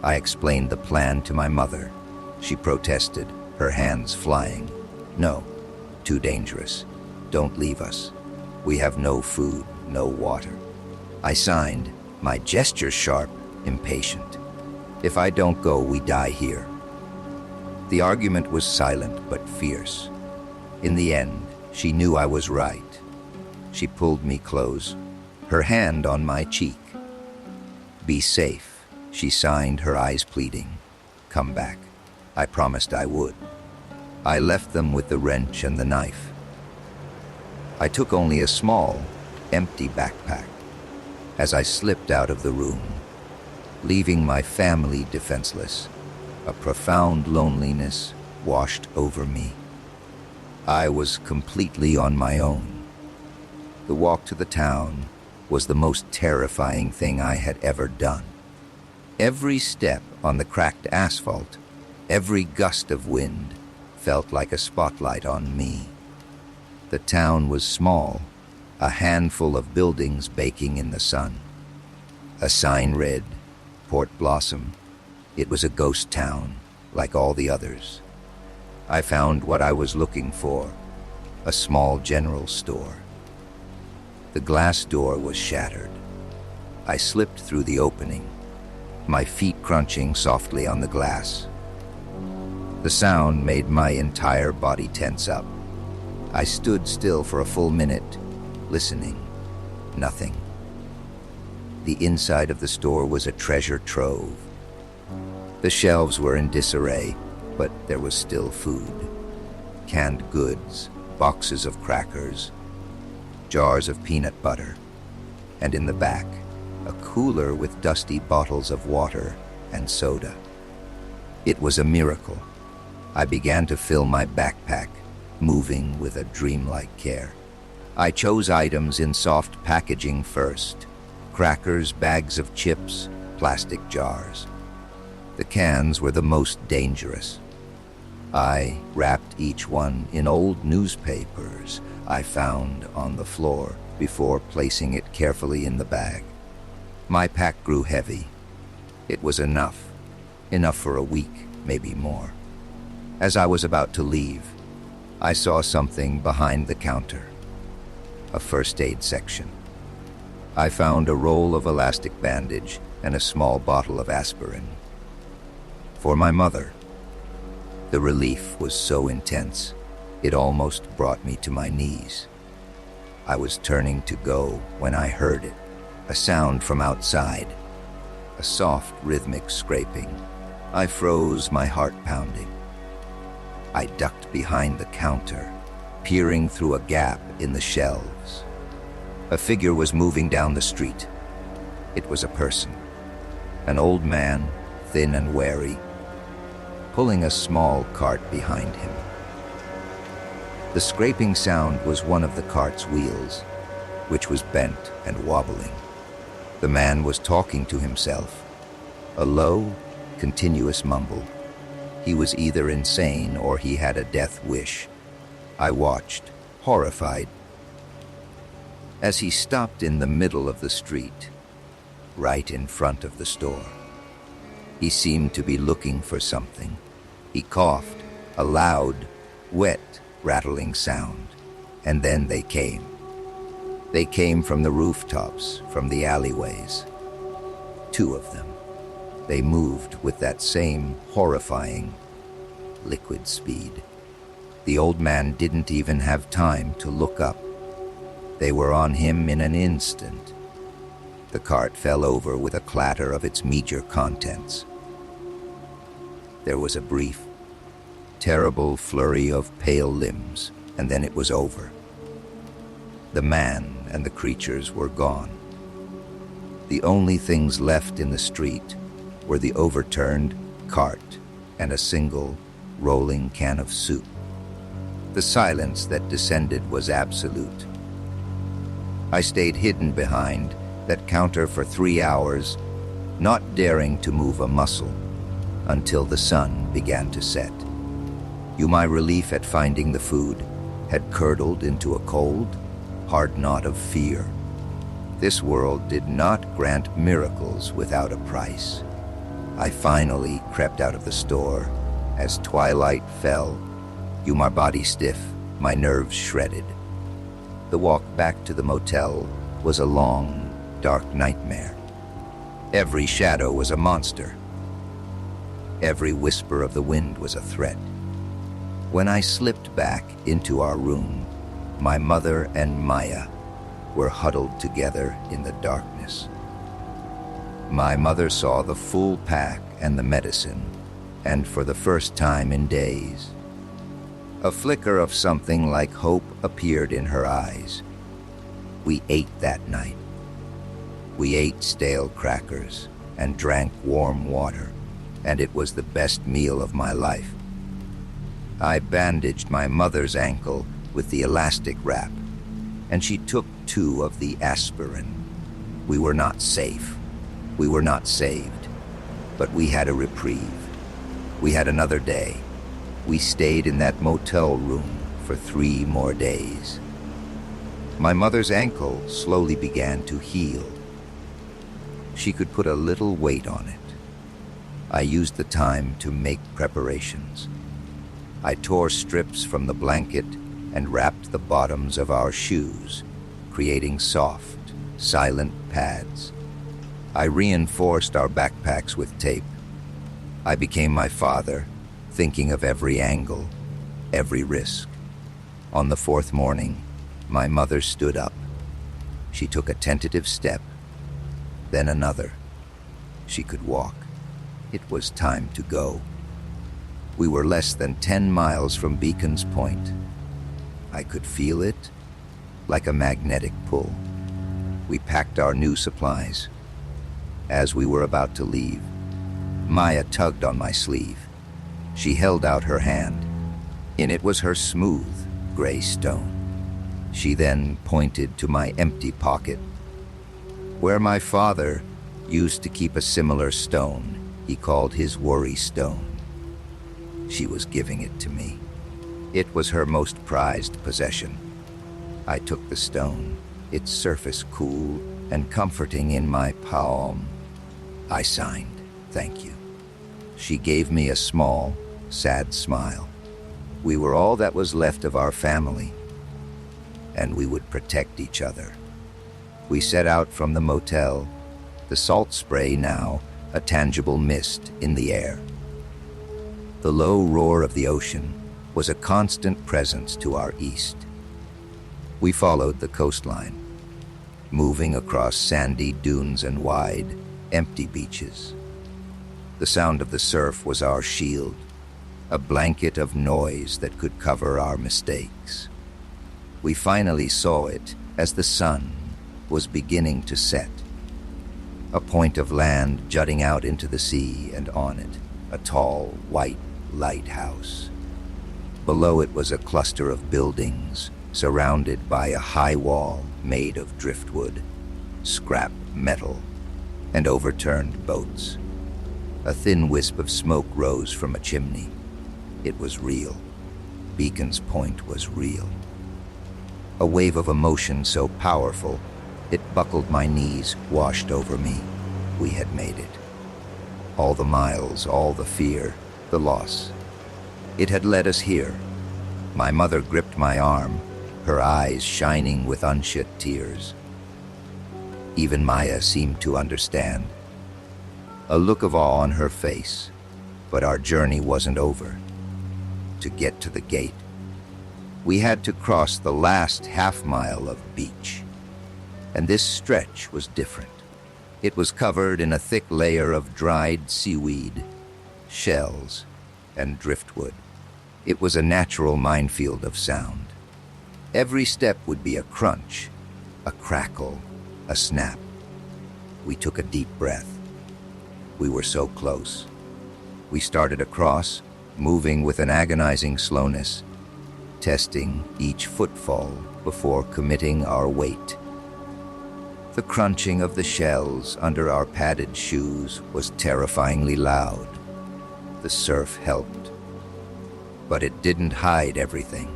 I explained the plan to my mother. She protested, her hands flying. "No, too dangerous. Don't leave us. We have no food, no water." I signed, my gesture sharp, impatient. "If I don't go, we die here." The argument was silent but fierce. In the end, she knew I was right. She pulled me close, her hand on my cheek. "Be safe," she signed, her eyes pleading. "Come back." I promised I would. I left them with the wrench and the knife. I took only a small, empty backpack as I slipped out of the room, leaving my family defenseless. A profound loneliness washed over me. I was completely on my own. The walk to the town was the most terrifying thing I had ever done. Every step on the cracked asphalt, every gust of wind, felt like a spotlight on me. The town was small, a handful of buildings baking in the sun. A sign read, "Port Blossom." It was a ghost town, like all the others. I found what I was looking for, a small general store. The glass door was shattered. I slipped through the opening, my feet crunching softly on the glass. The sound made my entire body tense up. I stood still for a full minute, listening. Nothing. The inside of the store was a treasure trove. The shelves were in disarray, but there was still food. Canned goods, boxes of crackers, jars of peanut butter, and in the back, a cooler with dusty bottles of water and soda. It was a miracle. I began to fill my backpack, moving with a dreamlike care. I chose items in soft packaging first: crackers, bags of chips, plastic jars. The cans were the most dangerous. I wrapped each one in old newspapers I found on the floor before placing it carefully in the bag. My pack grew heavy. It was enough for a week, maybe more. As I was about to leave, I saw something behind the counter, a first aid section. I found a roll of elastic bandage and a small bottle of aspirin. For my mother. The relief was so intense, it almost brought me to my knees. I was turning to go when I heard it, a sound from outside, a soft rhythmic scraping. I froze, my heart pounding. I ducked behind the counter, peering through a gap in the shelves. A figure was moving down the street. It was a person, an old man, thin and wary, pulling a small cart behind him. The scraping sound was one of the cart's wheels, which was bent and wobbling. The man was talking to himself, a low, continuous mumble. He was either insane or he had a death wish. I watched, horrified, as he stopped in the middle of the street, right in front of the store. He seemed to be looking for something. He coughed, a loud, wet, rattling sound, and then they came. They came from the rooftops, from the alleyways. 2 of them. They moved with that same horrifying, liquid speed. The old man didn't even have time to look up. They were on him in an instant. The cart fell over with a clatter of its meager contents. There was a brief, terrible flurry of pale limbs, and then it was over. The man and the creatures were gone. The only things left in the street were the overturned cart and a single rolling can of soup. The silence that descended was absolute. I stayed hidden behind that counter for 3 hours, not daring to move a muscle, until the sun began to set. My relief at finding the food had curdled into a cold, hard knot of fear. This world did not grant miracles without a price. I finally crept out of the store as twilight fell, my body stiff, my nerves shredded. The walk back to the motel was a long, dark nightmare. Every shadow was a monster. Every whisper of the wind was a threat. When I slipped back into our room, my mother and Maya were huddled together in the darkness. My mother saw the full pack and the medicine, and for the first time in days, a flicker of something like hope appeared in her eyes. We ate that night. We ate stale crackers and drank warm water, and it was the best meal of my life. I bandaged my mother's ankle with the elastic wrap, and she took 2 of the aspirin. We were not safe. We were not saved, but we had a reprieve. We had another day. We stayed in that motel room for 3 more days. My mother's ankle slowly began to heal. She could put a little weight on it. I used the time to make preparations. I tore strips from the blanket and wrapped the bottoms of our shoes, creating soft, silent pads. I reinforced our backpacks with tape. I became my father, thinking of every angle, every risk. On the 4th morning, my mother stood up. She took a tentative step, then another. She could walk. It was time to go. We were less than 10 miles from Beacon's Point. I could feel it, like a magnetic pull. We packed our new supplies. As we were about to leave, Maya tugged on my sleeve. She held out her hand. In it was her smooth, gray stone. She then pointed to my empty pocket, where my father used to keep a similar stone he called his worry stone. She was giving it to me. It was her most prized possession. I took the stone, its surface cool and comforting in my palm. I signed, "Thank you." She gave me a small, sad smile. We were all that was left of our family, and we would protect each other. We set out from the motel, the salt spray now a tangible mist in the air. The low roar of the ocean was a constant presence to our east. We followed the coastline, moving across sandy dunes and wide, empty beaches. The sound of the surf was our shield, a blanket of noise that could cover our mistakes. We finally saw it as the sun was beginning to set. A point of land jutting out into the sea, and on it, a tall, white lighthouse. Below it was a cluster of buildings, surrounded by a high wall made of driftwood, scrap metal, and overturned boats. A thin wisp of smoke rose from a chimney. It was real. Beacon's Point was real. A wave of emotion so powerful, it buckled my knees, washed over me. We had made it. All the miles, all the fear, the loss. It had led us here. My mother gripped my arm, her eyes shining with unshed tears. Even Maya seemed to understand. A look of awe on her face, but our journey wasn't over. To get to the gate, we had to cross the last half-mile of beach. And this stretch was different. It was covered in a thick layer of dried seaweed, shells, and driftwood. It was a natural minefield of sound. Every step would be a crunch, a crackle, a snap. We took a deep breath. We were so close. We started across, moving with an agonizing slowness, testing each footfall before committing our weight. The crunching of the shells under our padded shoes was terrifyingly loud. The surf helped, but it didn't hide everything.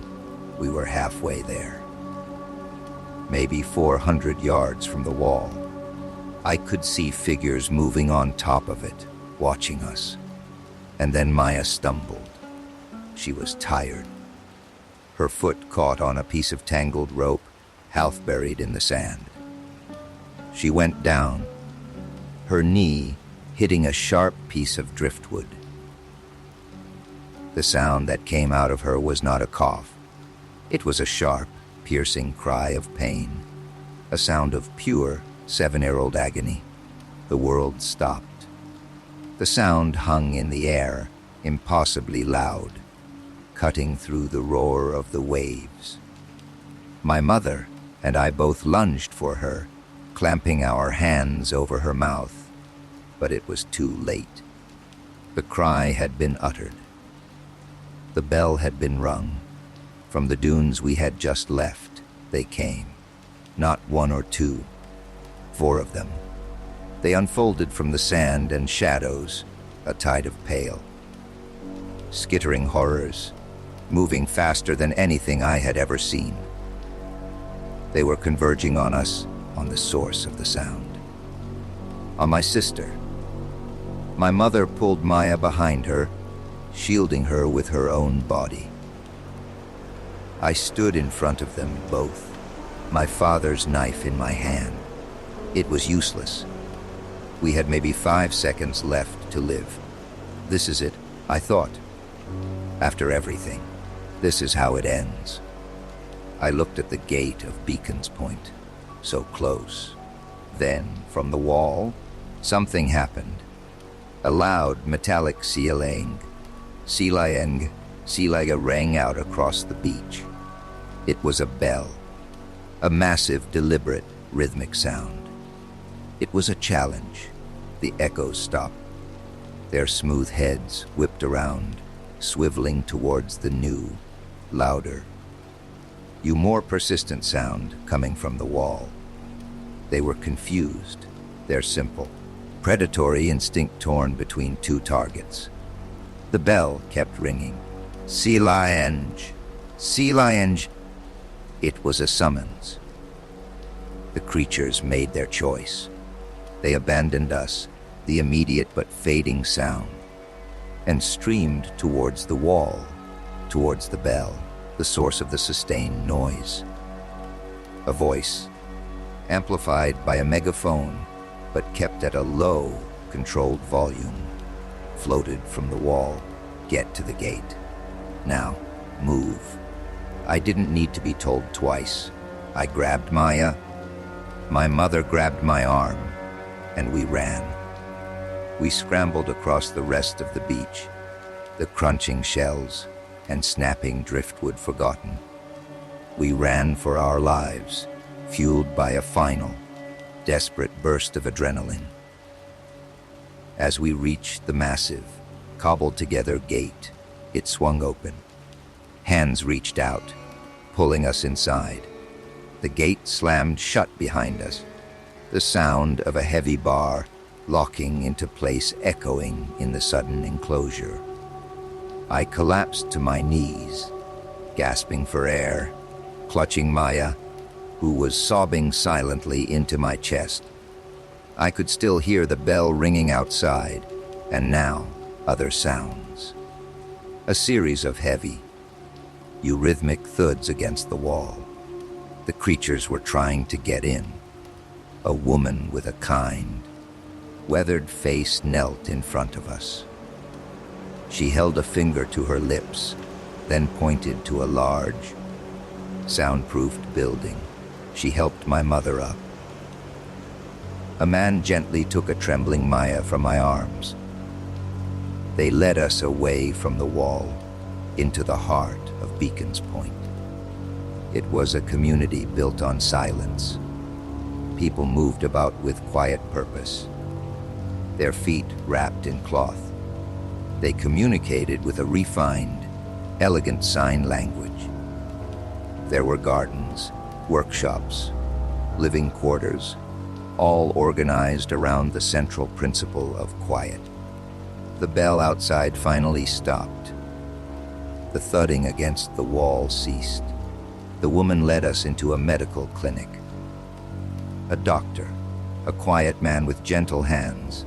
We were halfway there. Maybe 400 yards from the wall. I could see figures moving on top of it, watching us. And then Maya stumbled. She was tired. Her foot caught on a piece of tangled rope, half buried in the sand. She went down, her knee hitting a sharp piece of driftwood. The sound that came out of her was not a cough. It was a sharp, piercing cry of pain, a sound of pure, 7-year-old agony. The world stopped. The sound hung in the air, impossibly loud, cutting through the roar of the waves. My mother and I both lunged for her, clamping our hands over her mouth, but it was too late. The cry had been uttered. The bell had been rung. From the dunes we had just left, they came. Not one or two, 4 of them. They unfolded from the sand and shadows, a tide of pale. Skittering horrors, moving faster than anything I had ever seen. They were converging on us, on the source of the sound. On my sister. My mother pulled Maya behind her, shielding her with her own body. I stood in front of them both, my father's knife in my hand. It was useless. We had maybe 5 seconds left to live. This is it, I thought. After everything, this is how it ends. I looked at the gate of Beacon's Point, so close. Then, from the wall, something happened. A loud, metallic silaga rang out across the beach. It was a bell, a massive, deliberate, rhythmic sound. It was a challenge. The echoes stopped. Their smooth heads whipped around, swiveling towards the new, louder, more persistent sound coming from the wall. They were confused. They're simple. Predatory instinct torn between two targets. The bell kept ringing. Sea lienge. Sea lienge. It was a summons. The creatures made their choice. They abandoned us, the immediate but fading sound, and streamed towards the wall, towards the bell, the source of the sustained noise. A voice, amplified by a megaphone, but kept at a low, controlled volume, floated from the wall. Get to the gate. Now, move. I didn't need to be told twice. I grabbed Maya. My mother grabbed my arm, and we ran. We scrambled across the rest of the beach, the crunching shells and snapping driftwood forgotten. We ran for our lives, fueled by a final, desperate burst of adrenaline. As we reached the massive, cobbled-together gate, it swung open. Hands reached out, pulling us inside. The gate slammed shut behind us, the sound of a heavy bar locking into place echoing in the sudden enclosure. I collapsed to my knees, gasping for air, clutching Maya, who was sobbing silently into my chest. I could still hear the bell ringing outside, and now other sounds. A series of heavy, eurythmic thuds against the wall. The creatures were trying to get in. A woman with a kind, weathered face knelt in front of us. She held a finger to her lips, then pointed to a large, soundproofed building. She helped my mother up. A man gently took a trembling Maya from my arms. They led us away from the wall, into the heart of Beacon's Point. It was a community built on silence. People moved about with quiet purpose, their feet wrapped in cloth. They communicated with a refined, elegant sign language. There were gardens, workshops, living quarters, all organized around the central principle of quiet. The bell outside finally stopped. The thudding against the wall ceased. The woman led us into a medical clinic. A doctor, a quiet man with gentle hands,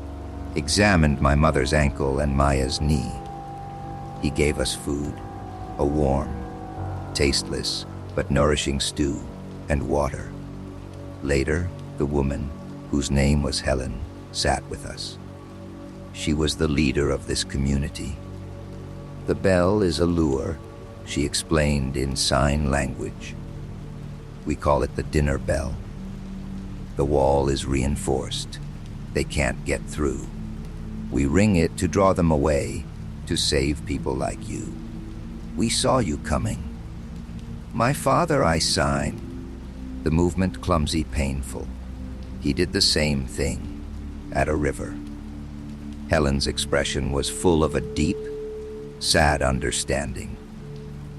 examined my mother's ankle and Maya's knee. He gave us food, a warm, tasteless, but nourishing stew, and water. Later, the woman, whose name was Helen, sat with us. She was the leader of this community. The bell is a lure, she explained in sign language. We call it the dinner bell. The wall is reinforced. They can't get through. We ring it to draw them away, to save people like you. We saw you coming. My father, I signed. The movement clumsy, painful. He did the same thing, at a river. Helen's expression was full of a deep, sad understanding.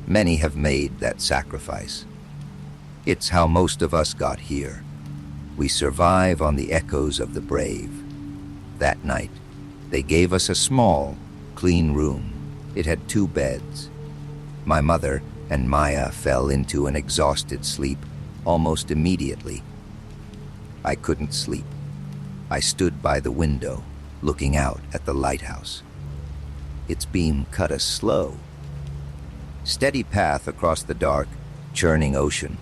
Many have made that sacrifice. It's how most of us got here. We survive on the echoes of the brave. That night, they gave us a small, clean room. It had 2 beds. My mother and Maya fell into an exhausted sleep almost immediately. I couldn't sleep. I stood by the window, looking out at the lighthouse. Its beam cut a slow, steady path across the dark, churning ocean.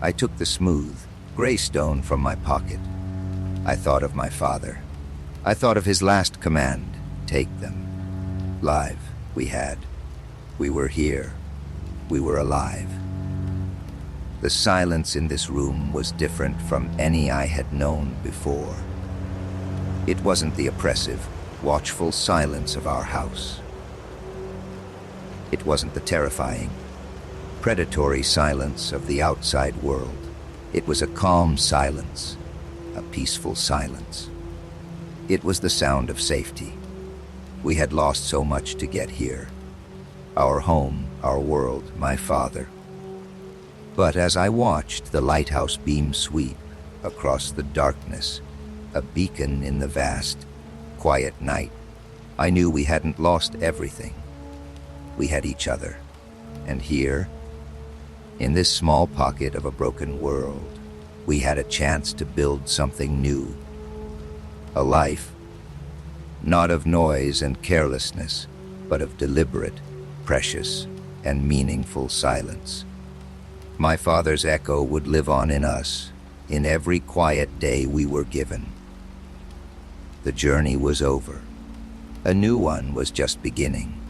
I took the smooth, gray stone from my pocket. I thought of my father. I thought of his last command, take them. Live, we had. We were here. We were alive. The silence in this room was different from any I had known before. It wasn't the oppressive, watchful silence of our house. It wasn't the terrifying, predatory silence of the outside world. It was a calm silence, a peaceful silence. It was the sound of safety. We had lost so much to get here. Our home, our world, my father. But as I watched the lighthouse beam sweep across the darkness, a beacon in the vast, quiet night, I knew we hadn't lost everything. We had each other. And here, in this small pocket of a broken world, we had a chance to build something new. A life, not of noise and carelessness, but of deliberate, precious, and meaningful silence. My father's echo would live on in us, in every quiet day we were given. The journey was over. A new one was just beginning.